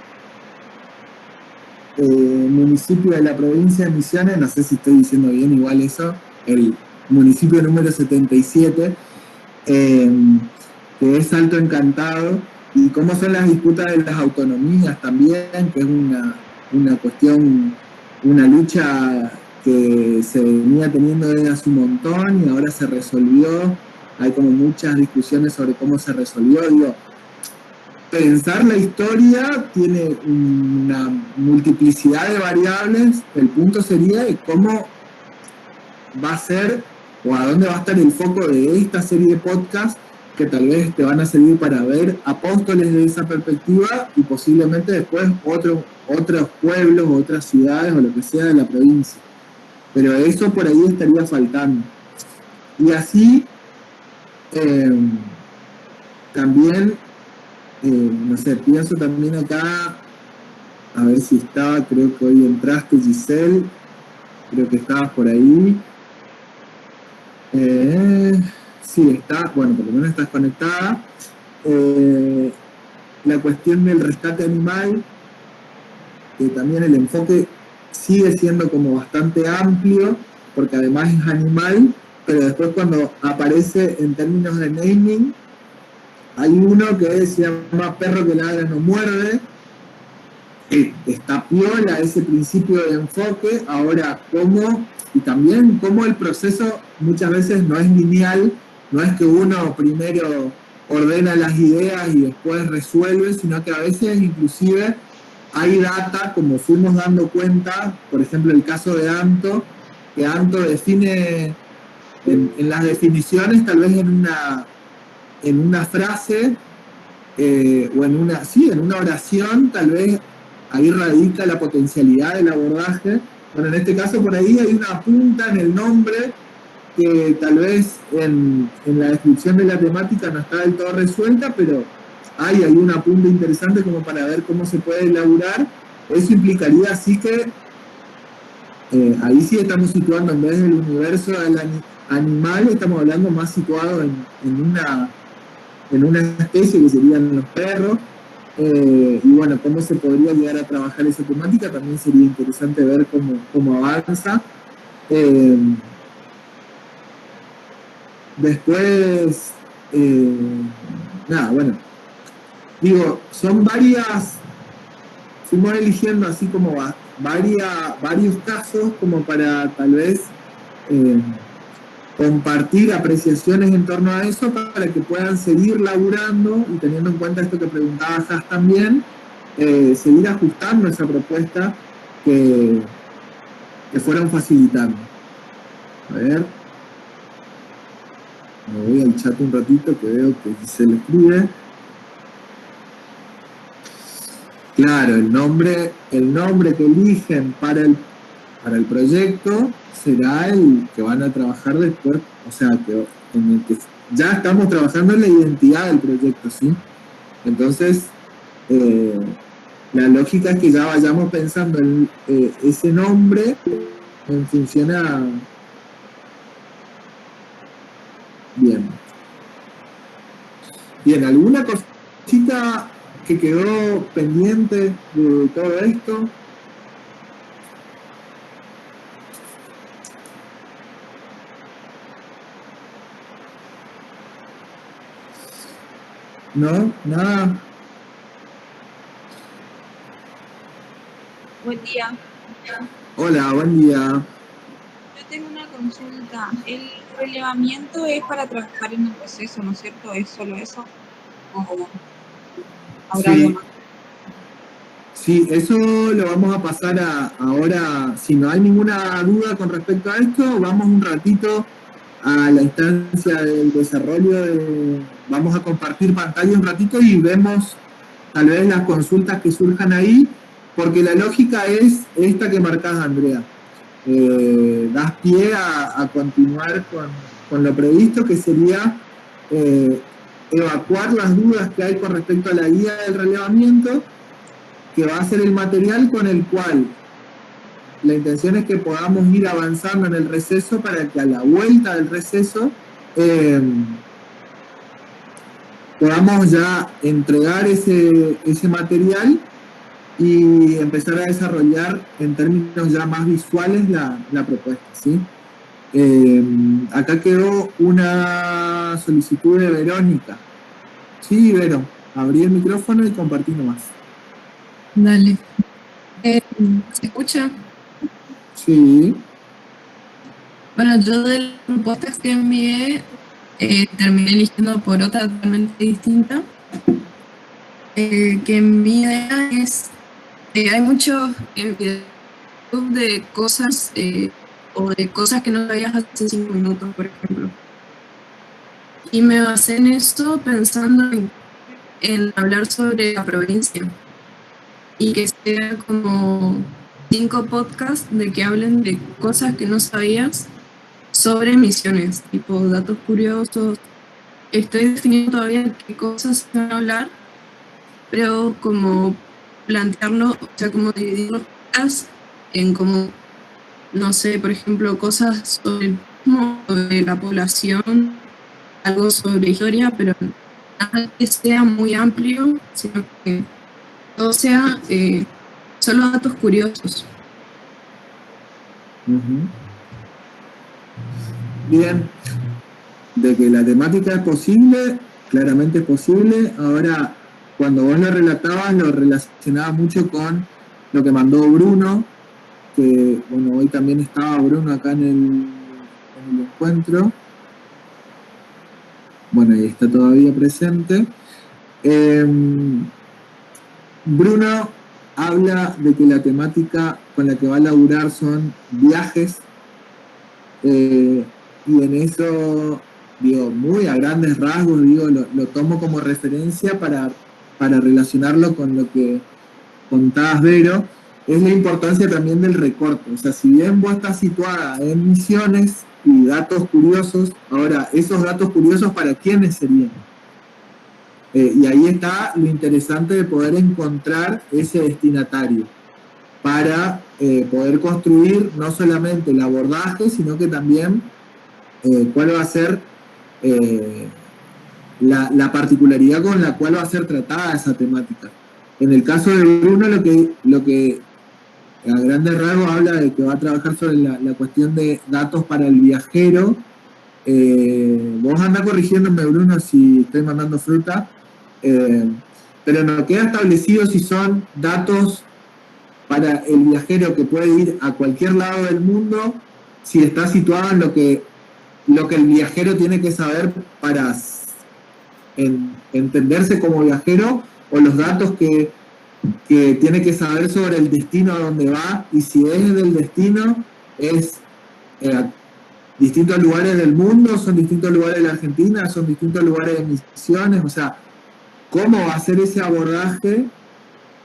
municipio de la provincia de Misiones, no sé si estoy diciendo bien igual eso, el municipio número 77, que es Salto Encantado, y cómo son las disputas de las autonomías también, que es una cuestión, una lucha que se venía teniendo desde hace un montón y ahora se resolvió. Hay como muchas discusiones sobre cómo se resolvió. Digo, pensar la historia tiene una multiplicidad de variables. El punto sería de cómo va a ser o a dónde va a estar el foco de esta serie de podcasts, que tal vez te van a servir para ver Apóstoles de esa perspectiva y posiblemente después otros pueblos, otras ciudades o lo que sea de la provincia. pero eso por ahí estaría faltando. Y así, también, no sé, pienso también acá, a ver si estaba, creo que hoy entraste, Giselle, creo que estabas por ahí. Sí, está, bueno, por lo menos estás conectada. La cuestión del rescate animal, que también el enfoque sigue siendo como bastante amplio, porque además es animal, pero después cuando aparece en términos de naming, hay uno que se llama perro que ladra no muerde, que está piola ese principio de enfoque. Ahora, cómo, y también cómo el proceso muchas veces no es lineal, no es que uno primero ordena las ideas y después resuelve, sino que a veces inclusive hay data, como fuimos dando cuenta, por ejemplo el caso de Anto, que Anto define en las definiciones, tal vez en una frase, o en una oración, tal vez ahí radica la potencialidad del abordaje. Bueno, en este caso por ahí hay una punta en el nombre que tal vez en la descripción de la temática no está del todo resuelta, pero hay una punta interesante como para ver cómo se puede elaborar. Eso implicaría así que ahí sí estamos situando, en vez del universo del animal, estamos hablando más situado en una especie que serían los perros. Y bueno, cómo se podría llegar a trabajar esa temática también sería interesante ver cómo avanza. Después, nada, bueno, digo, son varias, fuimos eligiendo así como varios casos como para tal vez compartir apreciaciones en torno a eso para que puedan seguir laburando y teniendo en cuenta esto que preguntaba Jas también, seguir ajustando esa propuesta que fueron facilitando. A ver, me voy al chat un ratito que veo que se le escribe. Claro, el nombre que eligen para el proyecto será el que van a trabajar después, o sea, en el que ya estamos trabajando en la identidad del proyecto, ¿sí? Entonces, la lógica es que ya vayamos pensando en ese nombre en función a... Bien, ¿alguna cosita que quedó pendiente de todo esto? ¿No? ¿Nada? Buen día. Hola, buen día. Yo tengo una consulta. El relevamiento es para trabajar en el proceso, ¿no es cierto? ¿Es solo eso? ¿O habrá algo más? Sí, eso lo vamos a pasar ahora. Si no hay ninguna duda con respecto a esto, vamos un ratito a la instancia del desarrollo. Vamos a compartir pantalla un ratito y vemos tal vez las consultas que surjan ahí, porque la lógica es esta que marcás, Andrea. Das pie a continuar con lo previsto, que sería evacuar las dudas que hay con respecto a la guía del relevamiento, que va a ser el material con el cual la intención es que podamos ir avanzando en el receso para que a la vuelta del receso podamos ya entregar ese material y empezar a desarrollar en términos ya más visuales la propuesta, ¿sí? Acá quedó una solicitud de Verónica. Sí, Vero, abrí el micrófono y compartí nomás. Dale. ¿Se escucha? Sí. Bueno, yo de las propuestas que envié, terminé eligiendo por otra totalmente distinta. Que mi idea es, hay muchos videos de cosas, o de cosas que no sabías hace 5 minutos, por ejemplo. Y me basé en esto pensando en hablar sobre la provincia. Y que sea como 5 podcasts de que hablen de cosas que no sabías sobre misiones, tipo datos curiosos. Estoy definiendo todavía qué cosas se van a hablar, pero como plantearlo, o sea, como dividirlo en como, no sé, por ejemplo, cosas sobre el turismo, sobre la población, algo sobre historia, pero nada que sea muy amplio, sino que todo sea solo datos curiosos. Ujú. Bien, de que la temática es posible, claramente es posible. Ahora, cuando vos lo relatabas, lo relacionabas mucho con lo que mandó Bruno, que bueno, hoy también estaba Bruno acá en el encuentro. Bueno, y está todavía presente. Bruno habla de que la temática con la que va a laburar son viajes, y en eso, digo, muy a grandes rasgos, digo, lo tomo como referencia para relacionarlo con lo que contabas, Vero, es la importancia también del recorte. O sea, si bien vos estás situada en misiones y datos curiosos, ahora, esos datos curiosos, ¿para quiénes serían? Y ahí está lo interesante de poder encontrar ese destinatario para poder construir no solamente el abordaje, sino que también cuál va a ser la particularidad con la cual va a ser tratada esa temática. En el caso de Bruno, lo que a grandes rasgos habla de que va a trabajar sobre la cuestión de datos para el viajero. Vos andá corrigiéndome, Bruno, si estoy mandando fruta, pero no queda establecido si son datos para el viajero que puede ir a cualquier lado del mundo, si está situado en lo que el viajero tiene que saber para entenderse como viajero, o los datos que tiene que saber sobre el destino a donde va, y si es del destino, es distintos lugares del mundo, son distintos lugares de la Argentina, son distintos lugares de misiones. O sea, cómo va a ser ese abordaje,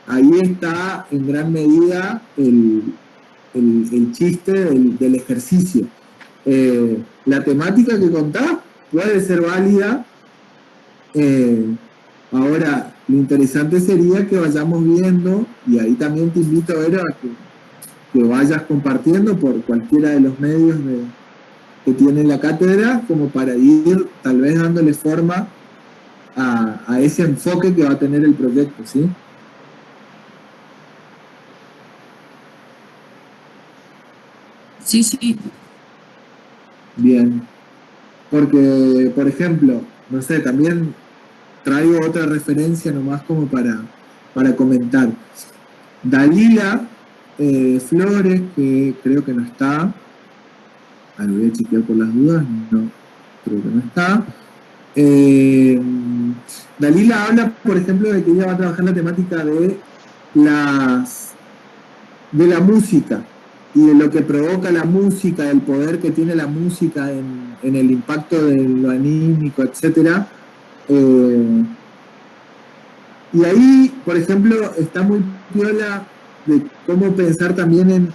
ahí está en gran medida el chiste del ejercicio. La temática que contás puede ser válida. Ahora, lo interesante sería que vayamos viendo, y ahí también te invito, Vero, a que vayas compartiendo por cualquiera de los medios que tiene la cátedra, como para ir tal vez dándole forma a ese enfoque que va a tener el proyecto, ¿sí? Sí, sí. Bien. Porque, por ejemplo, no sé, también traigo otra referencia nomás como para comentar. Dalila Flores, que creo que no está, voy a chequear por las dudas, no, creo que no está. Dalila habla, por ejemplo, de que ella va a trabajar la temática de la música y de lo que provoca la música, el poder que tiene la música en el impacto de lo anímico, etc. Y ahí, por ejemplo, está muy piola de cómo pensar también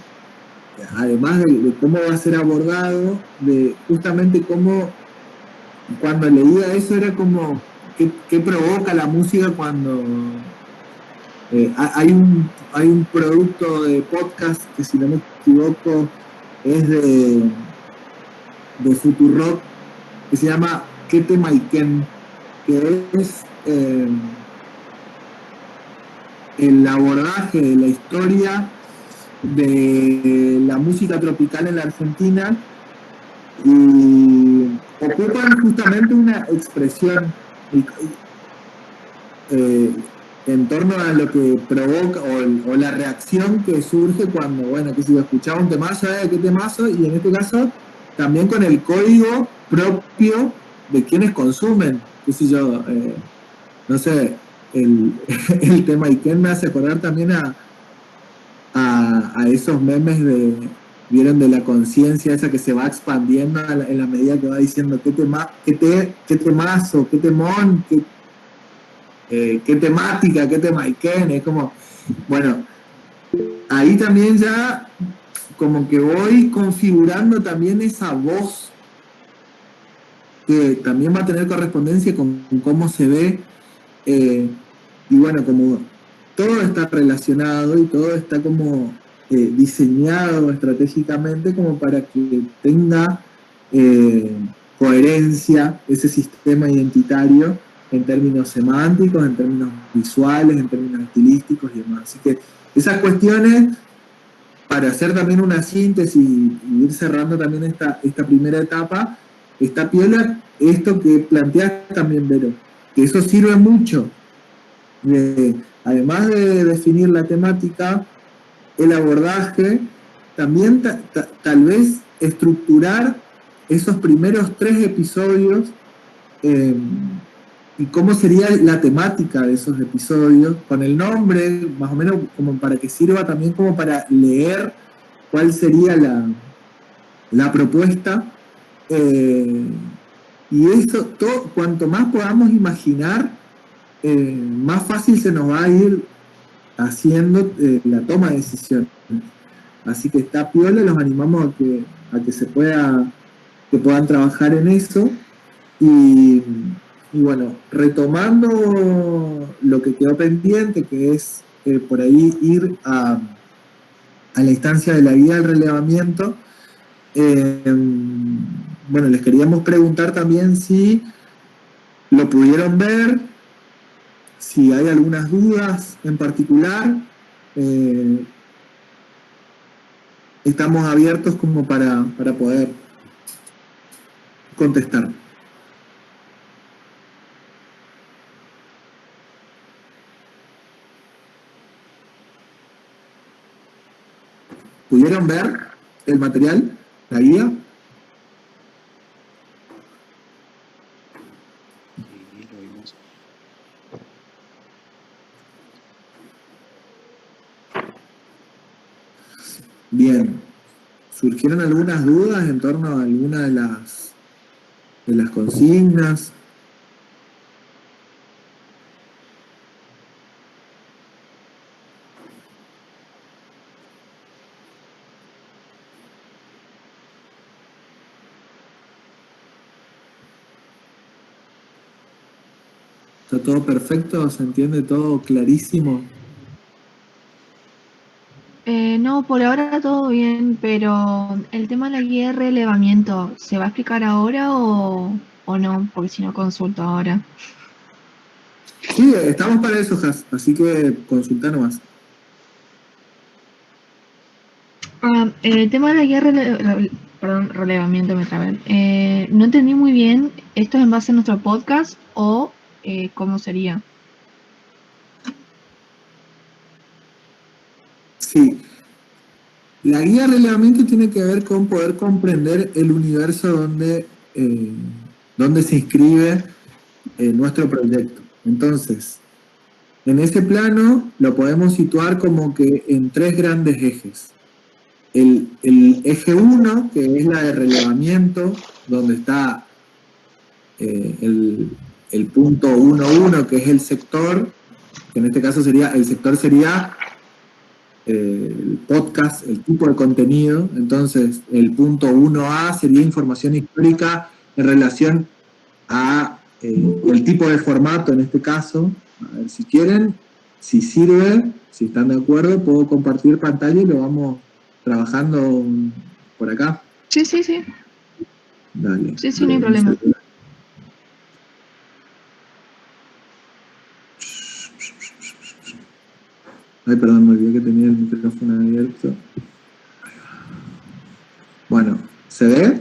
además de cómo va a ser abordado, de justamente cómo, cuando leía eso, era como qué provoca la música cuando hay un producto de podcast que, si no me equivoco, es de Futurock, que se llama Kete Maiken, que es el abordaje de la historia de la música tropical en la Argentina, y ocupan justamente una expresión en torno a lo que provoca o la reacción que surge cuando, bueno, que si escuchaba un temazo, qué temazo, y en este caso también con el código propio de quienes consumen, qué sé yo, no sé, el tema Iken me hace acordar también a esos memes vieron, de la conciencia esa que se va expandiendo en la medida que va diciendo qué temazo, qué temón, qué temática, qué tema Iken. Es como, bueno, ahí también ya como que voy configurando también esa voz que también va a tener correspondencia con cómo se ve, y bueno, como todo está relacionado y todo está como diseñado estratégicamente como para que tenga coherencia ese sistema identitario en términos semánticos, en términos visuales, en términos estilísticos y demás. Así que esas cuestiones, para hacer también una síntesis y ir cerrando también esta primera etapa, está piola esto que planteas también, Vero, que eso sirve mucho. Además de definir la temática, el abordaje, también tal vez estructurar esos primeros 3 episodios y cómo sería la temática de esos episodios, con el nombre, más o menos como para que sirva también como para leer cuál sería la propuesta. Y eso, cuanto más podamos imaginar, más fácil se nos va a ir haciendo la toma de decisiones. Así que está piola, los animamos a que puedan trabajar en eso. Y bueno, retomando lo que quedó pendiente, que es por ahí ir a la instancia de la guía del relevamiento, bueno, les queríamos preguntar también si lo pudieron ver, si hay algunas dudas en particular. Estamos abiertos como para poder contestar. ¿Pudieron ver el material, la guía? Sí, lo vimos. Bien. ¿Surgieron algunas dudas en torno a alguna de las consignas? ¿Está todo perfecto? ¿Se entiende todo clarísimo? No, por ahora todo bien, pero el tema de la guía de relevamiento, ¿se va a explicar ahora o no? Porque si no consulto ahora. Sí, estamos para eso, Jas, así que consulta nomás. El tema de la guía de relevamiento, me trabé. No entendí muy bien, ¿esto es en base a nuestro podcast o cómo sería? Sí. La guía de relevamiento tiene que ver con poder comprender el universo donde se inscribe nuestro proyecto. Entonces, en ese plano lo podemos situar como que en 3 grandes ejes. El eje 1, que es la de relevamiento, donde está el punto 1.1, que es el sector, que en este caso el sector sería el podcast, el tipo de contenido. Entonces, el punto 1A sería información histórica en relación a el tipo de formato, en este caso. A ver si quieren, si sirve, si están de acuerdo, puedo compartir pantalla y lo vamos trabajando por acá. Sí. Dale. Sí, no hay problema. Ay, perdón, me olvidé que tenía el micrófono abierto. Bueno, ¿se ve?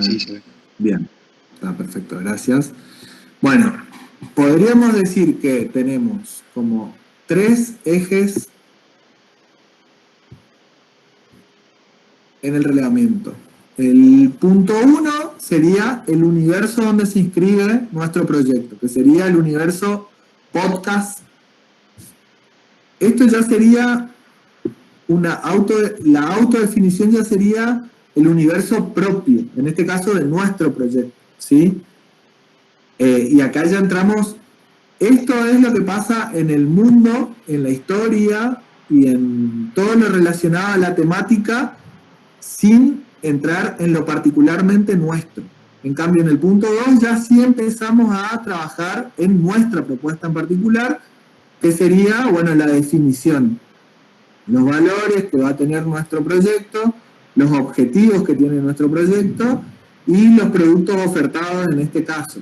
Sí, se ve. Bien, está perfecto, gracias. Bueno, podríamos decir que tenemos como 3 ejes en el relevamiento. El punto 1 sería el universo donde se inscribe nuestro proyecto, que sería el universo podcast. Esto ya sería la autodefinición ya sería el universo propio, en este caso de nuestro proyecto, ¿sí? Y acá ya entramos, esto es lo que pasa en el mundo, en la historia y en todo lo relacionado a la temática, sin entrar en lo particularmente nuestro. En cambio, en el punto 2 ya sí empezamos a trabajar en nuestra propuesta en particular, que sería, bueno, la definición, los valores que va a tener nuestro proyecto, los objetivos que tiene nuestro proyecto y los productos ofertados en este caso,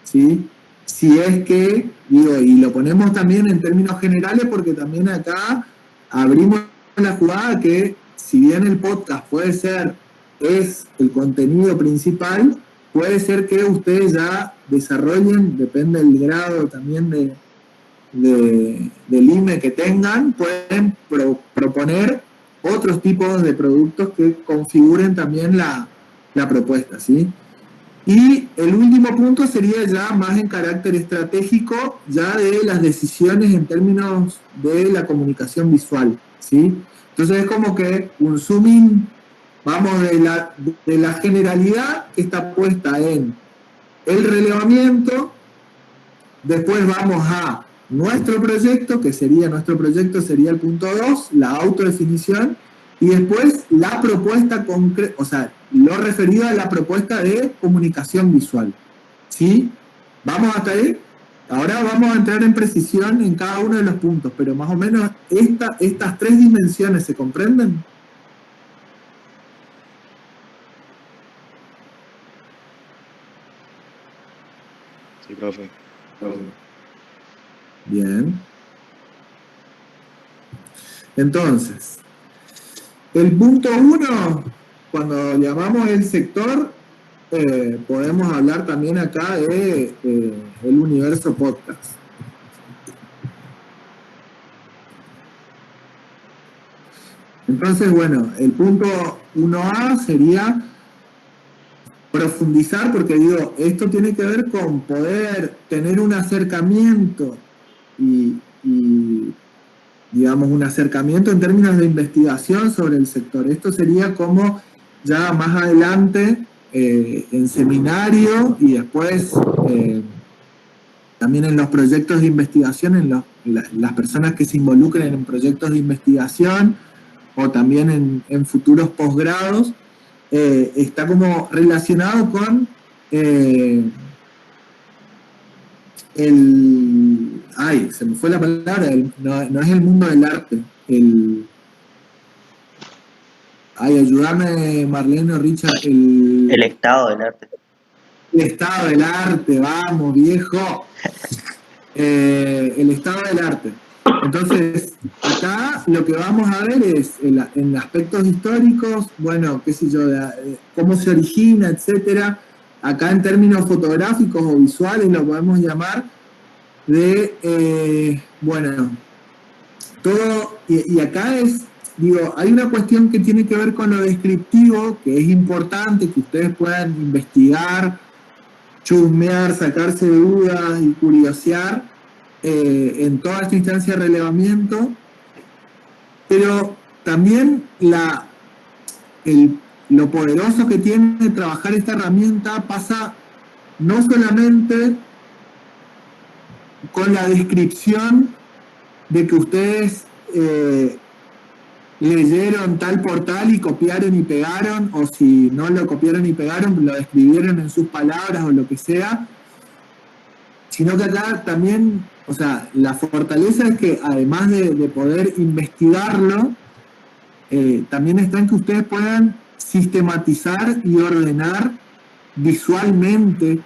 ¿sí? Si es que, digo, y lo ponemos también en términos generales porque también acá abrimos la jugada que si bien el podcast es el contenido principal, puede ser que ustedes ya desarrollen, depende del grado también del IME que tengan, pueden proponer otros tipos de productos que configuren también la propuesta, ¿sí? Y el último punto sería ya más en carácter estratégico, ya de las decisiones en términos de la comunicación visual, ¿sí? Entonces es como que un zooming, vamos de la generalidad que está puesta en el relevamiento, después vamos a nuestro proyecto, sería el punto 2, la autodefinición, y después la propuesta concreta, o sea, lo referido a la propuesta de comunicación visual, ¿sí? ¿Vamos hasta ahí? Ahora vamos a entrar en precisión en cada uno de los puntos, pero más o menos estas 3 dimensiones ¿se comprenden? Sí, profe. Bien. Entonces, el punto 1, cuando llamamos el sector, podemos hablar también acá de el universo podcast. Entonces, bueno, el punto 1A sería profundizar, porque digo, esto tiene que ver con poder tener un acercamiento y digamos, un acercamiento en términos de investigación sobre el sector. Esto sería como ya más adelante en seminario y después también en los proyectos de investigación, las personas que se involucren en proyectos de investigación o también en futuros posgrados, está como relacionado con se me fue la palabra, no es el mundo del arte, ayúdame Marlene o Richard, El estado del arte. El estado del arte, vamos viejo, el estado del arte. Entonces, acá lo que vamos a ver es en aspectos históricos, bueno, qué sé yo, cómo se origina, etcétera. Acá en términos fotográficos o visuales lo podemos llamar bueno, todo, y acá hay una cuestión que tiene que ver con lo descriptivo, que es importante que ustedes puedan investigar, chusmear, sacarse dudas y curiosear en toda esta instancia de relevamiento, pero también lo poderoso que tiene trabajar esta herramienta pasa no solamente con la descripción de que ustedes leyeron tal portal y copiaron y pegaron, o si no lo copiaron y pegaron, lo describieron en sus palabras o lo que sea, sino que acá también, o sea, la fortaleza es que además de poder investigarlo, también está en que ustedes puedan sistematizar y ordenar visualmente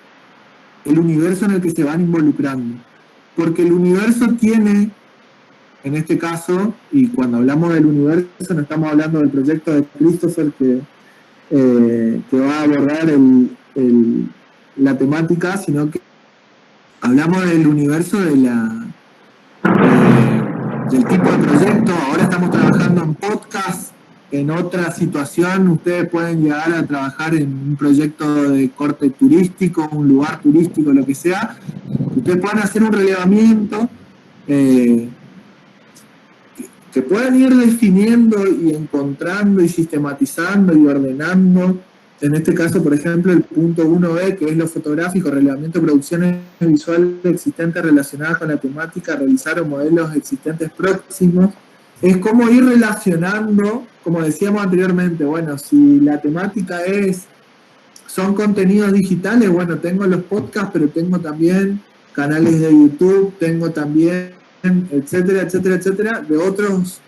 el universo en el que se van involucrando. Porque el universo tiene, en este caso, y cuando hablamos del universo no estamos hablando del proyecto de Christopher que va a abordar la temática, sino que hablamos del universo del tipo de proyecto. Ahora estamos trabajando en podcast. En otra situación ustedes pueden llegar a trabajar en un proyecto de corte turístico, un lugar turístico, lo que sea. Ustedes pueden hacer un relevamiento que puedan ir definiendo y encontrando y sistematizando y ordenando. En este caso, por ejemplo, el punto 1B, que es lo fotográfico, relevamiento de producciones visuales existentes relacionadas con la temática, realizar modelos existentes próximos. Es como ir relacionando, como decíamos anteriormente, bueno, si la temática son contenidos digitales, bueno, tengo los podcasts, pero tengo también canales de YouTube, tengo también, etcétera, etcétera, etcétera, de otros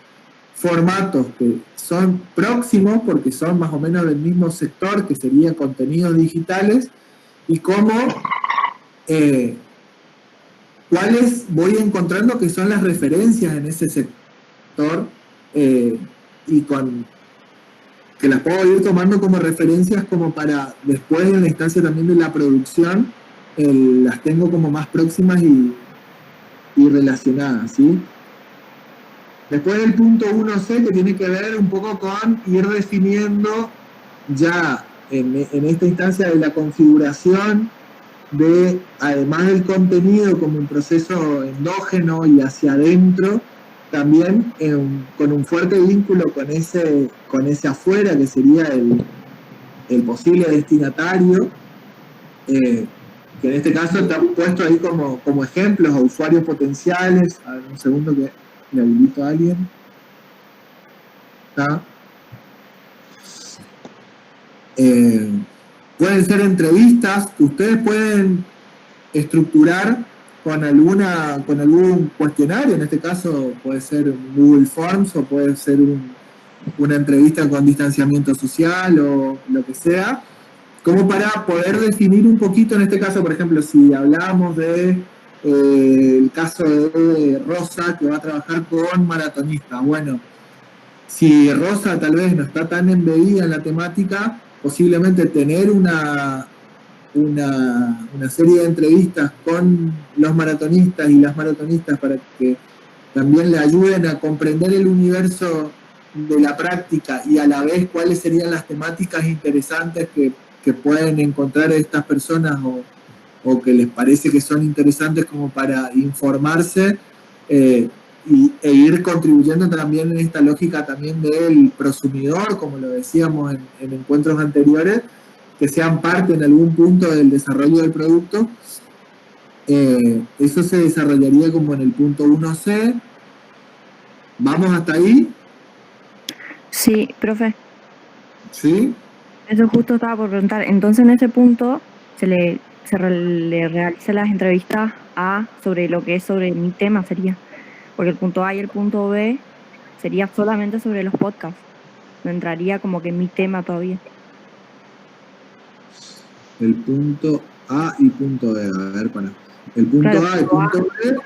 formatos que son próximos porque son más o menos del mismo sector, que serían contenidos digitales, y cómo cuáles voy encontrando que son las referencias en ese sector, y que las puedo ir tomando como referencias como para después en la instancia también de la producción, las tengo como más próximas y relacionadas, ¿sí? Después del punto 1C, que tiene que ver un poco con ir definiendo ya en esta instancia de la configuración de, además del contenido como un proceso endógeno y hacia adentro, también con un fuerte vínculo con ese afuera, que sería el posible destinatario, que en este caso está puesto ahí como ejemplos a usuarios potenciales. A ver, un segundo que le habilito a alguien. ¿Está? Pueden ser entrevistas que ustedes pueden estructurar con algún cuestionario. En este caso puede ser un Google Forms o puede ser una entrevista con distanciamiento social o lo que sea, como para poder definir un poquito. En este caso, por ejemplo, si hablamos de el caso de Rosa, que va a trabajar con maratonistas. Bueno, si Rosa tal vez no está tan embebida en la temática, posiblemente tener una serie de entrevistas con los maratonistas y las maratonistas para que también le ayuden a comprender el universo de la práctica y a la vez cuáles serían las temáticas interesantes que pueden encontrar estas personas o que les parece que son interesantes como para informarse, e ir contribuyendo también en esta lógica también del prosumidor, como lo decíamos en encuentros anteriores, que sean parte en algún punto del desarrollo del producto. Eso se desarrollaría como en el punto 1C. ¿Vamos hasta ahí? Sí, profe. ¿Sí? Eso justo estaba por preguntar. Entonces, en ese punto se le realiza las entrevistas sobre lo que es sobre mi tema sería. Porque el punto A y el punto B sería solamente sobre los podcasts. No entraría como que mi tema todavía. El punto A y punto B. A ver, para. El punto Claro, A y punto B.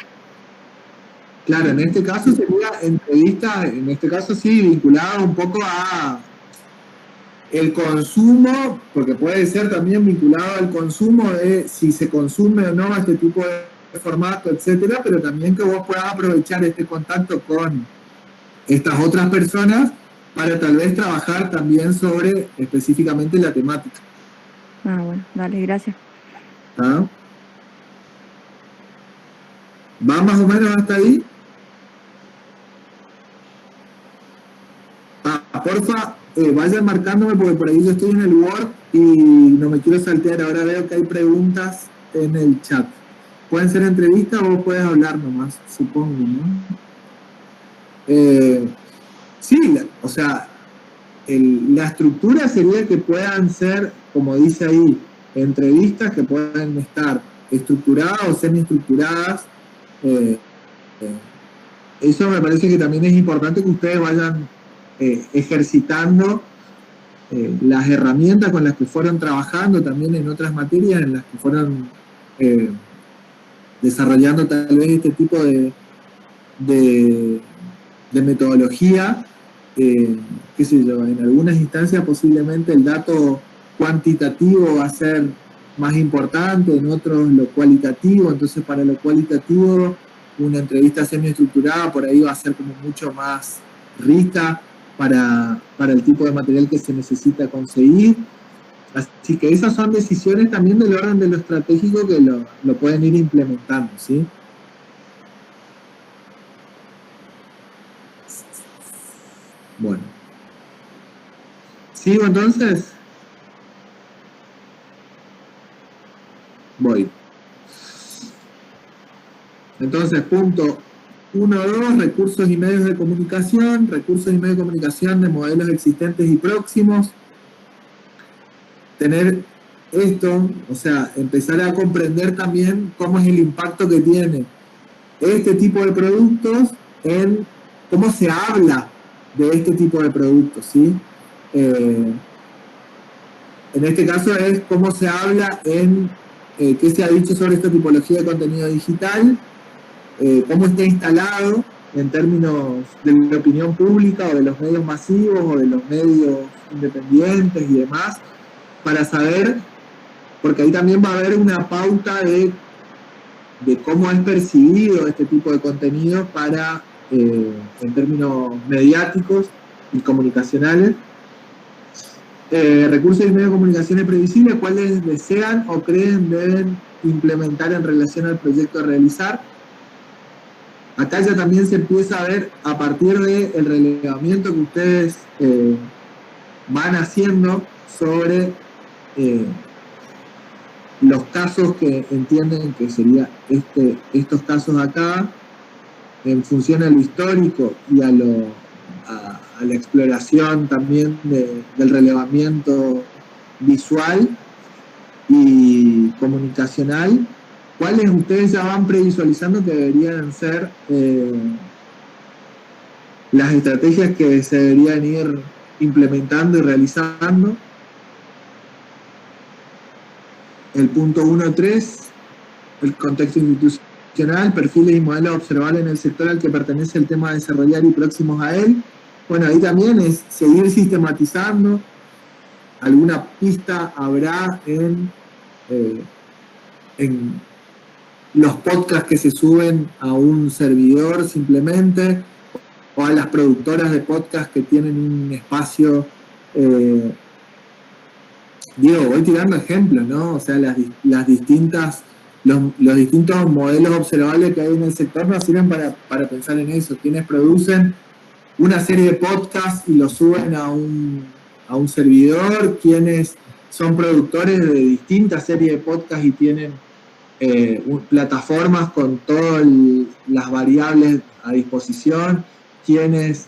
Claro, en este caso sería entrevista, en este caso sí, vinculada un poco a el consumo, porque puede ser también vinculado al consumo de si se consume o no este tipo de formato, etcétera, pero también que vos puedas aprovechar este contacto con estas otras personas para tal vez trabajar también sobre específicamente la temática. Ah, bueno, dale, gracias. ¿Ah? ¿Va más o menos hasta ahí? Porfa, vayan marcándome porque por ahí yo estoy en el Word y no me quiero saltear. Ahora veo que hay preguntas en el chat. Pueden ser entrevistas o vos puedes hablar nomás, supongo, ¿no? Sí, o sea, la estructura sería que puedan ser, como dice ahí, entrevistas que puedan estar estructuradas o semiestructuradas. Eso me parece que también es importante que ustedes vayan ejercitando las herramientas con las que fueron trabajando también en otras materias en las que fueron desarrollando tal vez este tipo de metodología. Qué sé yo, en algunas instancias posiblemente el dato cuantitativo va a ser más importante, en otros lo cualitativo. Entonces para lo cualitativo una entrevista semiestructurada por ahí va a ser como mucho más rica para el tipo de material que se necesita conseguir. Así que esas son decisiones también del orden de lo estratégico que lo pueden ir implementando, ¿sí? ¿Sigo entonces? Voy. Entonces, punto 1.2, recursos y medios de comunicación, de modelos existentes y próximos. Tener esto, o sea, empezar a comprender también cómo es el impacto que tiene este tipo de productos en cómo se habla de este tipo de productos, ¿sí? En este caso es cómo se habla en qué se ha dicho sobre esta tipología de contenido digital, cómo está instalado en términos de la opinión pública o de los medios masivos o de los medios independientes y demás, para saber, porque ahí también va a haber una pauta de cómo es percibido este tipo de contenido para, en términos mediáticos y comunicacionales. Recursos y medios de comunicaciones previsibles, cuáles desean o creen deben implementar en relación al proyecto a realizar. Acá ya también se empieza a ver, a partir del relevamiento que ustedes van haciendo sobre los casos que entienden que serían estos casos acá, en función a lo histórico y a la exploración también del relevamiento visual y comunicacional, ¿cuáles ustedes ya van previsualizando que deberían ser las estrategias que se deberían ir implementando y realizando? El punto 1.3, el contexto institucional, perfiles y modelos observables en el sector al que pertenece el tema a desarrollar y próximos a él. Bueno, ahí también es seguir sistematizando. Alguna pista habrá en los podcasts que se suben a un servidor simplemente, o a las productoras de podcast que tienen un espacio. Voy tirando ejemplos, ¿no? O sea, los distintos modelos observables que hay en el sector nos sirven para pensar en eso. Quienes producen una serie de podcasts y los suben a un servidor, quienes son productores de distintas series de podcasts y tienen plataformas con todas las variables a disposición, quienes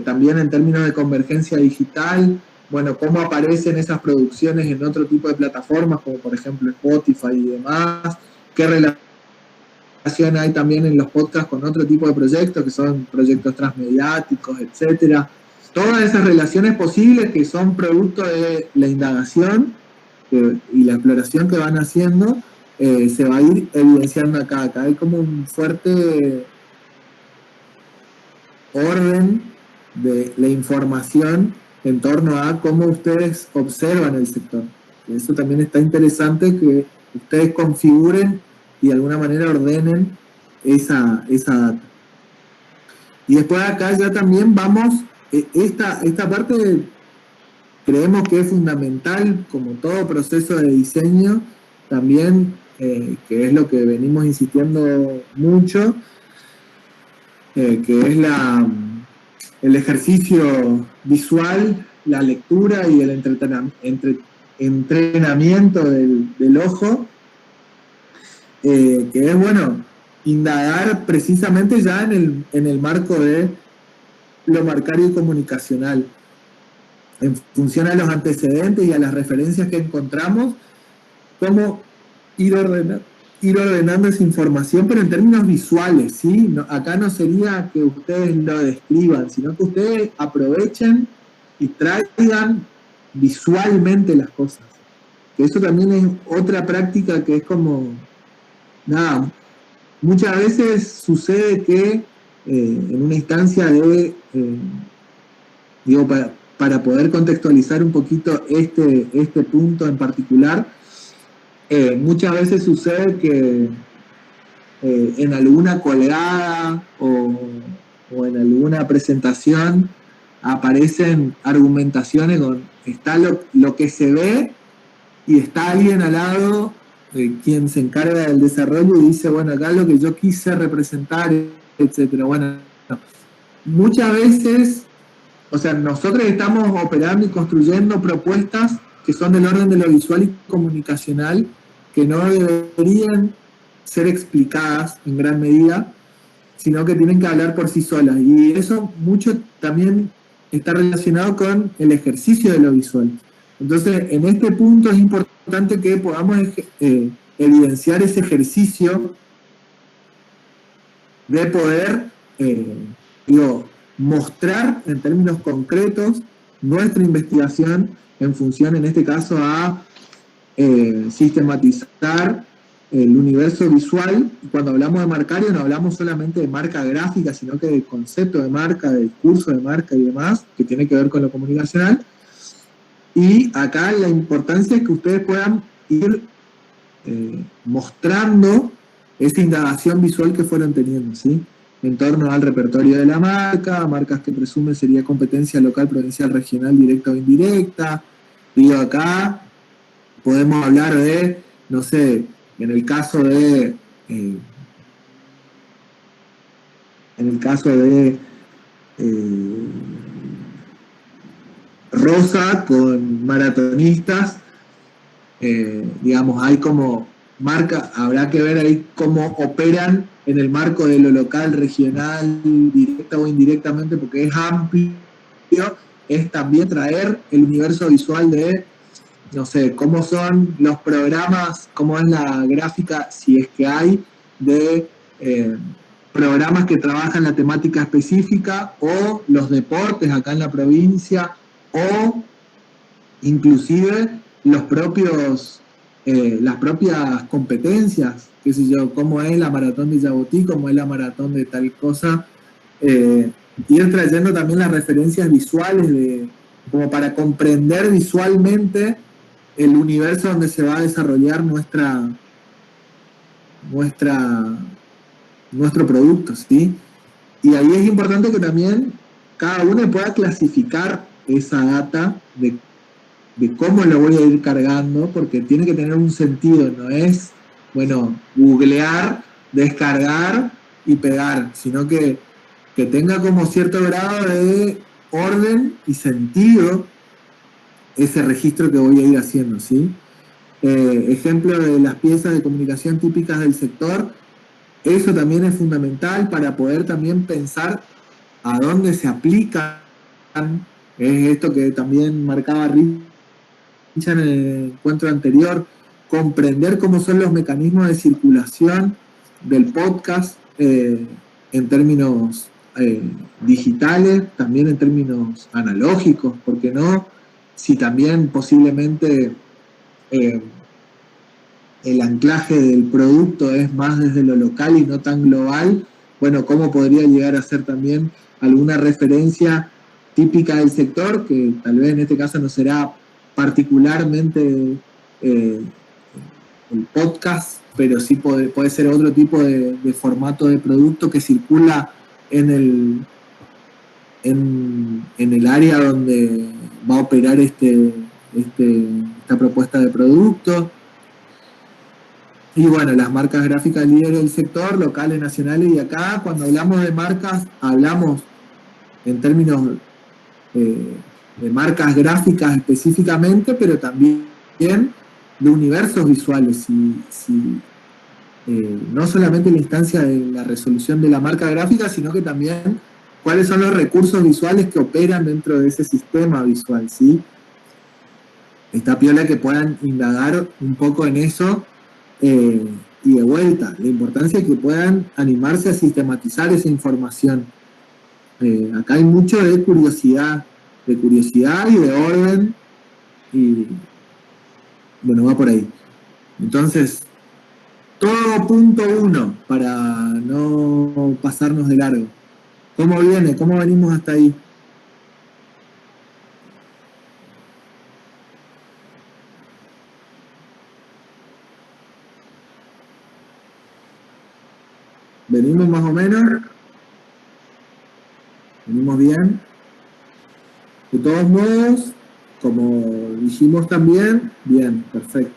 también en términos de convergencia digital, bueno, cómo aparecen esas producciones en otro tipo de plataformas, como por ejemplo Spotify y demás, qué relación hay también en los podcasts con otro tipo de proyectos, que son proyectos transmediáticos, etcétera. Todas esas relaciones posibles que son producto de la indagación y la exploración que van haciendo, se va a ir evidenciando acá. Acá hay como un fuerte orden de la información en torno a cómo ustedes observan el sector. Eso también está interesante, que ustedes configuren y de alguna manera ordenen esa data. Y después acá ya también vamos, esta parte creemos que es fundamental, como todo proceso de diseño, también, que es lo que venimos insistiendo mucho, que es el ejercicio visual, la lectura y el entrenamiento del ojo, que es, bueno, indagar precisamente ya en el marco de lo marcario y comunicacional, en función a los antecedentes y a las referencias que encontramos, cómo ir ordenando esa información, pero en términos visuales, ¿sí? Acá no sería que ustedes lo describan, sino que ustedes aprovechen y traigan visualmente las cosas. Que eso también es otra práctica que es como, nada, muchas veces sucede que en una instancia de, para poder contextualizar un poquito este punto en particular, muchas veces sucede que en alguna colgada o en alguna presentación aparecen argumentaciones con está lo que se ve y está alguien al lado, quien se encarga del desarrollo y dice, bueno, acá lo que yo quise representar, etcétera. Bueno, muchas veces, o sea, nosotros estamos operando y construyendo propuestas que son del orden de lo visual y comunicacional, que no deberían ser explicadas en gran medida, sino que tienen que hablar por sí solas. Y eso mucho también está relacionado con el ejercicio de lo visual. Entonces, en este punto es importante que podamos evidenciar ese ejercicio de poder, mostrar en términos concretos nuestra investigación en función, en este caso, a sistematizar el universo visual. Cuando hablamos de marcario no hablamos solamente de marca gráfica, sino que del concepto de marca, del curso de marca y demás, que tiene que ver con lo comunicacional. Y acá la importancia es que ustedes puedan ir mostrando esa indagación visual que fueron teniendo, ¿sí? En torno al repertorio de la marca, marcas que presumen sería competencia local, provincial, regional, directa o indirecta. Digo, acá podemos hablar de, no sé, en el caso de Rosa con maratonistas, digamos, hay como marca, habrá que ver ahí cómo operan en el marco de lo local, regional, directa o indirectamente, porque es amplio, es también traer el universo visual de, no sé, cómo son los programas, cómo es la gráfica, si es que hay, de programas que trabajan la temática específica, o los deportes acá en la provincia, o inclusive los propios, las propias competencias, qué sé yo, cómo es la maratón de Yabotí, cómo es la maratón de tal cosa, ir trayendo también las referencias visuales como para comprender visualmente el universo donde se va a desarrollar nuestro producto, ¿sí? Y ahí es importante que también cada uno pueda clasificar esa data de cómo lo voy a ir cargando, porque tiene que tener un sentido, no es, bueno, googlear, descargar y pegar, sino que tenga como cierto grado de orden y sentido ese registro que voy a ir haciendo, ¿sí? Ejemplo de las piezas de comunicación típicas del sector, eso también es fundamental para poder también pensar a dónde se aplican. Es esto que también marcaba Richard en el encuentro anterior, comprender cómo son los mecanismos de circulación del podcast en términos digitales, también en términos analógicos, ¿por qué no? Si también posiblemente el anclaje del producto es más desde lo local y no tan global, bueno, ¿cómo podría llegar a ser también alguna referencia típica del sector, que tal vez en este caso no será particularmente el podcast, pero sí puede ser otro tipo de formato de producto que circula en el área donde va a operar esta propuesta de producto. Y bueno, las marcas gráficas líderes del sector, locales, nacionales, y acá cuando hablamos de marcas, hablamos en términos de marcas gráficas específicamente, pero también de universos visuales, no solamente la instancia de la resolución de la marca gráfica, sino que también cuáles son los recursos visuales que operan dentro de ese sistema visual, ¿sí? Está piola que puedan indagar un poco en eso, y de vuelta, la importancia de que puedan animarse a sistematizar esa información. Acá hay mucho de curiosidad y de orden, y bueno, va por ahí. Entonces, todo punto 1 para no pasarnos de largo. ¿Cómo viene? ¿Cómo venimos hasta ahí? ¿Venimos más o menos? ¿Venimos bien? De todos modos, como dijimos también, bien, perfecto.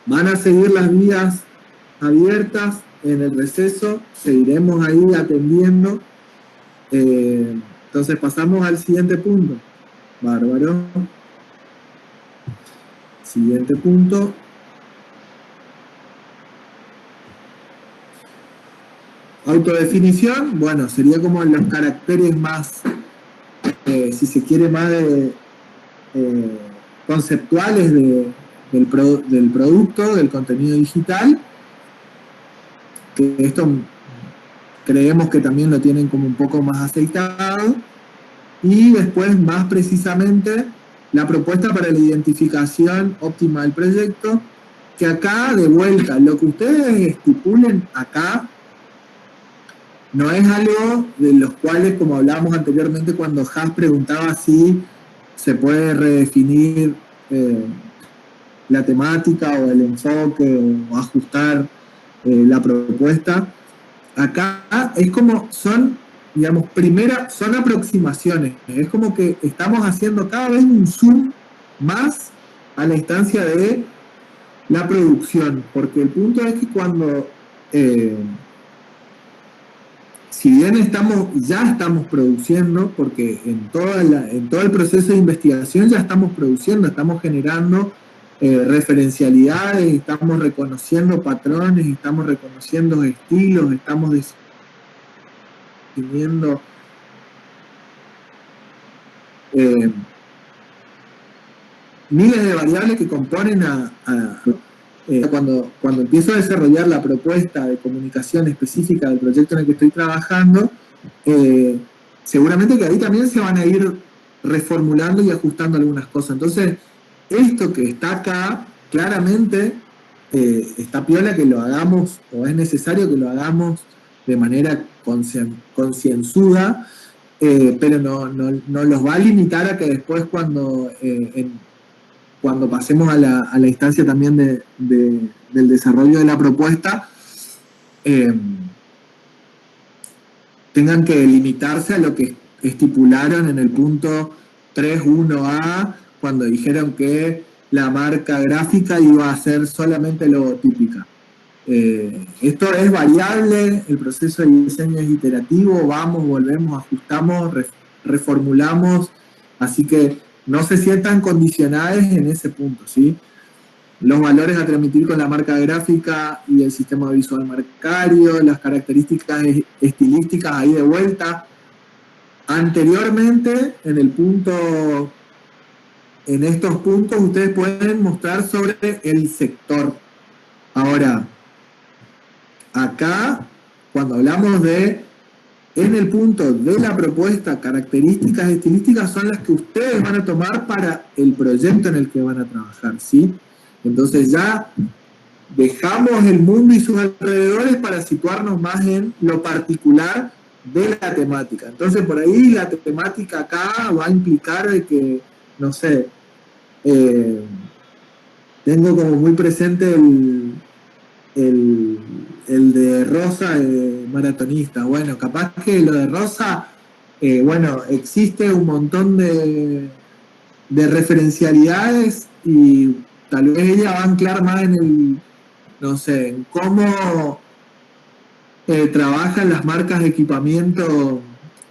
Van a seguir las vías abiertas en el receso, seguiremos ahí atendiendo. Entonces pasamos al siguiente punto. Bárbaro. Siguiente punto. Autodefinición, bueno, sería como los caracteres más, si se quiere, más conceptuales del producto, del contenido digital, que esto creemos que también lo tienen como un poco más aceitado, y después más precisamente la propuesta para la identificación óptima del proyecto, que acá de vuelta, lo que ustedes estipulen acá, no es algo de los cuales, como hablábamos anteriormente cuando Has preguntaba si se puede redefinir la temática o el enfoque o ajustar la propuesta. Acá es como son, digamos, son aproximaciones. Es como que estamos haciendo cada vez un zoom más a la instancia de la producción, porque el punto es que cuando si bien ya estamos produciendo, porque en todo el proceso de investigación ya estamos produciendo, estamos generando referencialidades, estamos reconociendo patrones, estamos reconociendo estilos, estamos definiendo miles de variables que componen cuando empiezo a desarrollar la propuesta de comunicación específica del proyecto en el que estoy trabajando, seguramente que ahí también se van a ir reformulando y ajustando algunas cosas. Entonces, esto que está acá, claramente está piola que lo hagamos, o es necesario que lo hagamos de manera concienzuda, pero no los va a limitar a que después cuando pasemos a la instancia también del desarrollo de la propuesta, tengan que limitarse a lo que estipularon en el punto 3.1a, cuando dijeron que la marca gráfica iba a ser solamente logotípica. Esto es variable, el proceso de diseño es iterativo, vamos, volvemos, ajustamos, reformulamos, así que no se sientan condicionadas en ese punto, ¿sí? Los valores a transmitir con la marca gráfica y el sistema visual marcario, las características estilísticas ahí de vuelta. Anteriormente, en estos puntos ustedes pueden mostrar sobre el sector. Ahora, acá, cuando hablamos en el punto de la propuesta, características estilísticas son las que ustedes van a tomar para el proyecto en el que van a trabajar, ¿sí? Entonces ya dejamos el mundo y sus alrededores para situarnos más en lo particular de la temática. Entonces por ahí la temática acá va a implicar de que, no sé, tengo como muy presente el de Rosa, maratonista. Bueno, capaz que lo de Rosa, bueno, existe un montón de referencialidades y tal vez ella va a anclar más en en cómo trabajan las marcas de equipamiento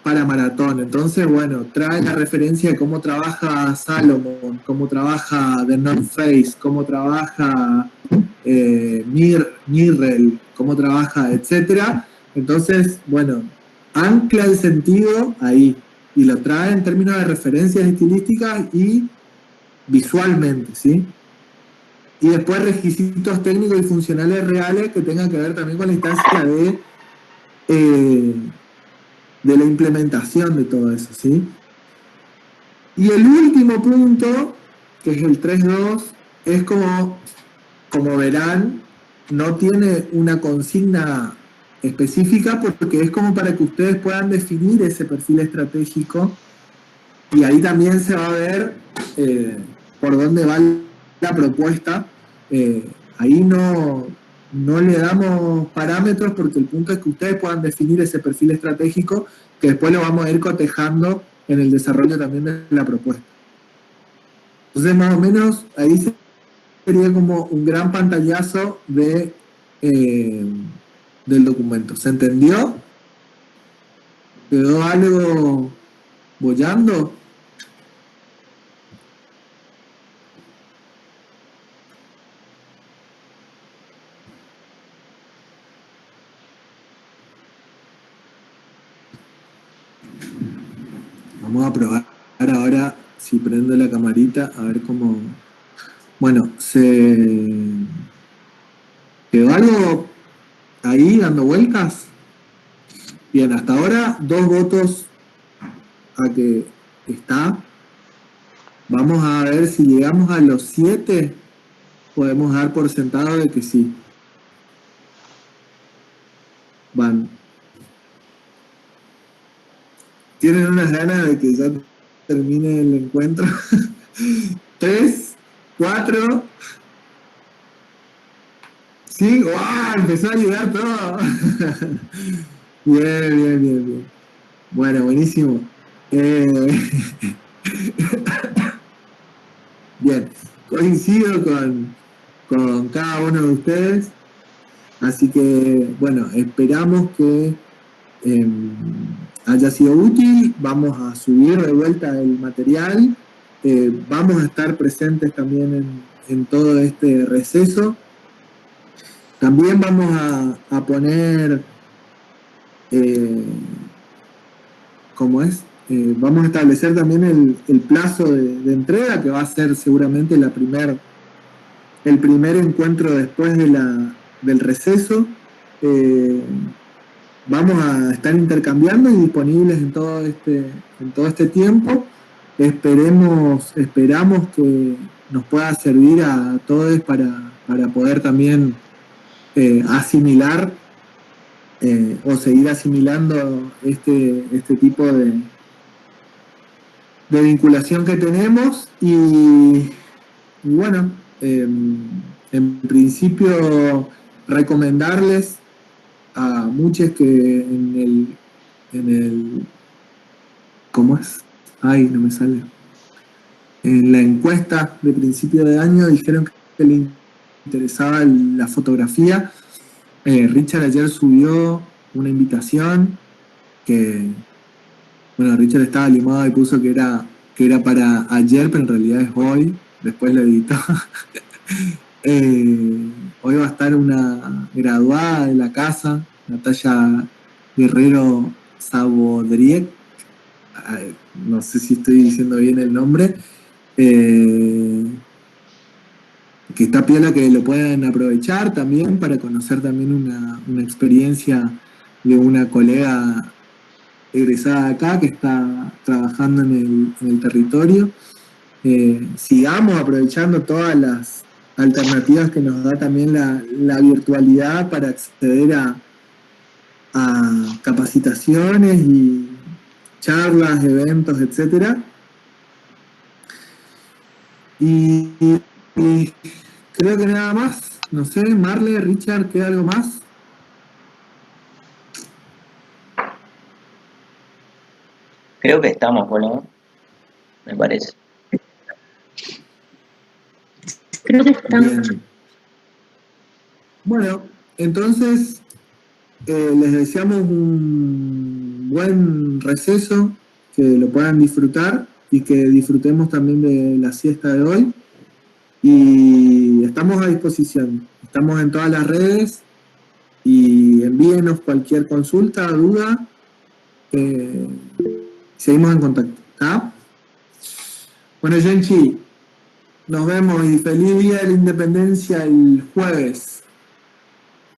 para maratón. Entonces, bueno, trae la referencia de cómo trabaja Salomon, cómo trabaja The North Face, cómo trabaja Mirrell, cómo trabaja, etcétera. Entonces, bueno, ancla el sentido ahí y lo trae en términos de referencias estilísticas y visualmente, ¿sí? Y después requisitos técnicos y funcionales reales que tengan que ver también con la instancia de la implementación de todo eso, ¿sí? Y el último punto, que es el 3.2, es como verán, no tiene una consigna específica porque es como para que ustedes puedan definir ese perfil estratégico y ahí también se va a ver por dónde va la propuesta. Ahí no le damos parámetros porque el punto es que ustedes puedan definir ese perfil estratégico que después lo vamos a ir cotejando en el desarrollo también de la propuesta. Entonces más o menos ahí sería como un gran pantallazo del documento. ¿Se entendió? ¿Quedó algo boyando. Vamos a probar ahora si prendo la camarita, a ver cómo... Bueno, se quedó algo ahí dando vueltas. Bien, hasta ahora 2 votos a que está. Vamos a ver si llegamos a los 7, podemos dar por sentado de que sí. Van. Tienen unas ganas de que ya termine el encuentro. 3, 4, 5. ¡Wow! Empezó a llegar todo. Bien. Bueno, buenísimo. Bien, coincido con cada uno de ustedes. Así que, bueno, esperamos que haya sido útil. Vamos a subir de vuelta el material. Vamos a estar presentes también en todo este receso. También vamos a poner, vamos a establecer también el plazo de entrega, que va a ser seguramente el primer encuentro después del receso. Vamos a estar intercambiando y disponibles en todo este tiempo. Esperamos que nos pueda servir a todos para poder también asimilar o seguir asimilando este tipo de vinculación que tenemos. Y bueno, en principio recomendarles a muchos que en el ¿cómo es? Ay, no me sale. En la encuesta de principio de año dijeron que les interesaba la fotografía. Richard ayer subió una invitación que, bueno, Richard estaba limado y puso que era para ayer, pero en realidad es hoy. Después lo editó. Hoy va a estar una graduada de la casa, Natalia Guerrero Sabodriek. No sé si estoy diciendo bien el nombre. Que está piola, que lo pueden aprovechar también para conocer también una experiencia de una colega egresada de acá que está trabajando en el territorio. Sigamos aprovechando todas las alternativas que nos da también la virtualidad para acceder a capacitaciones y charlas, eventos, etcétera. Y creo que nada más. No sé, Marle, Richard, ¿queda algo más? Creo que estamos, bueno, me parece. Creo que estamos. Bien. Bueno, entonces les deseamos un buen receso, que lo puedan disfrutar y que disfrutemos también de la siesta de hoy. Y estamos a disposición, estamos en todas las redes y envíenos cualquier consulta, duda, seguimos en contacto, ¿está? Bueno, Genchi, nos vemos y feliz día de la Independencia el jueves.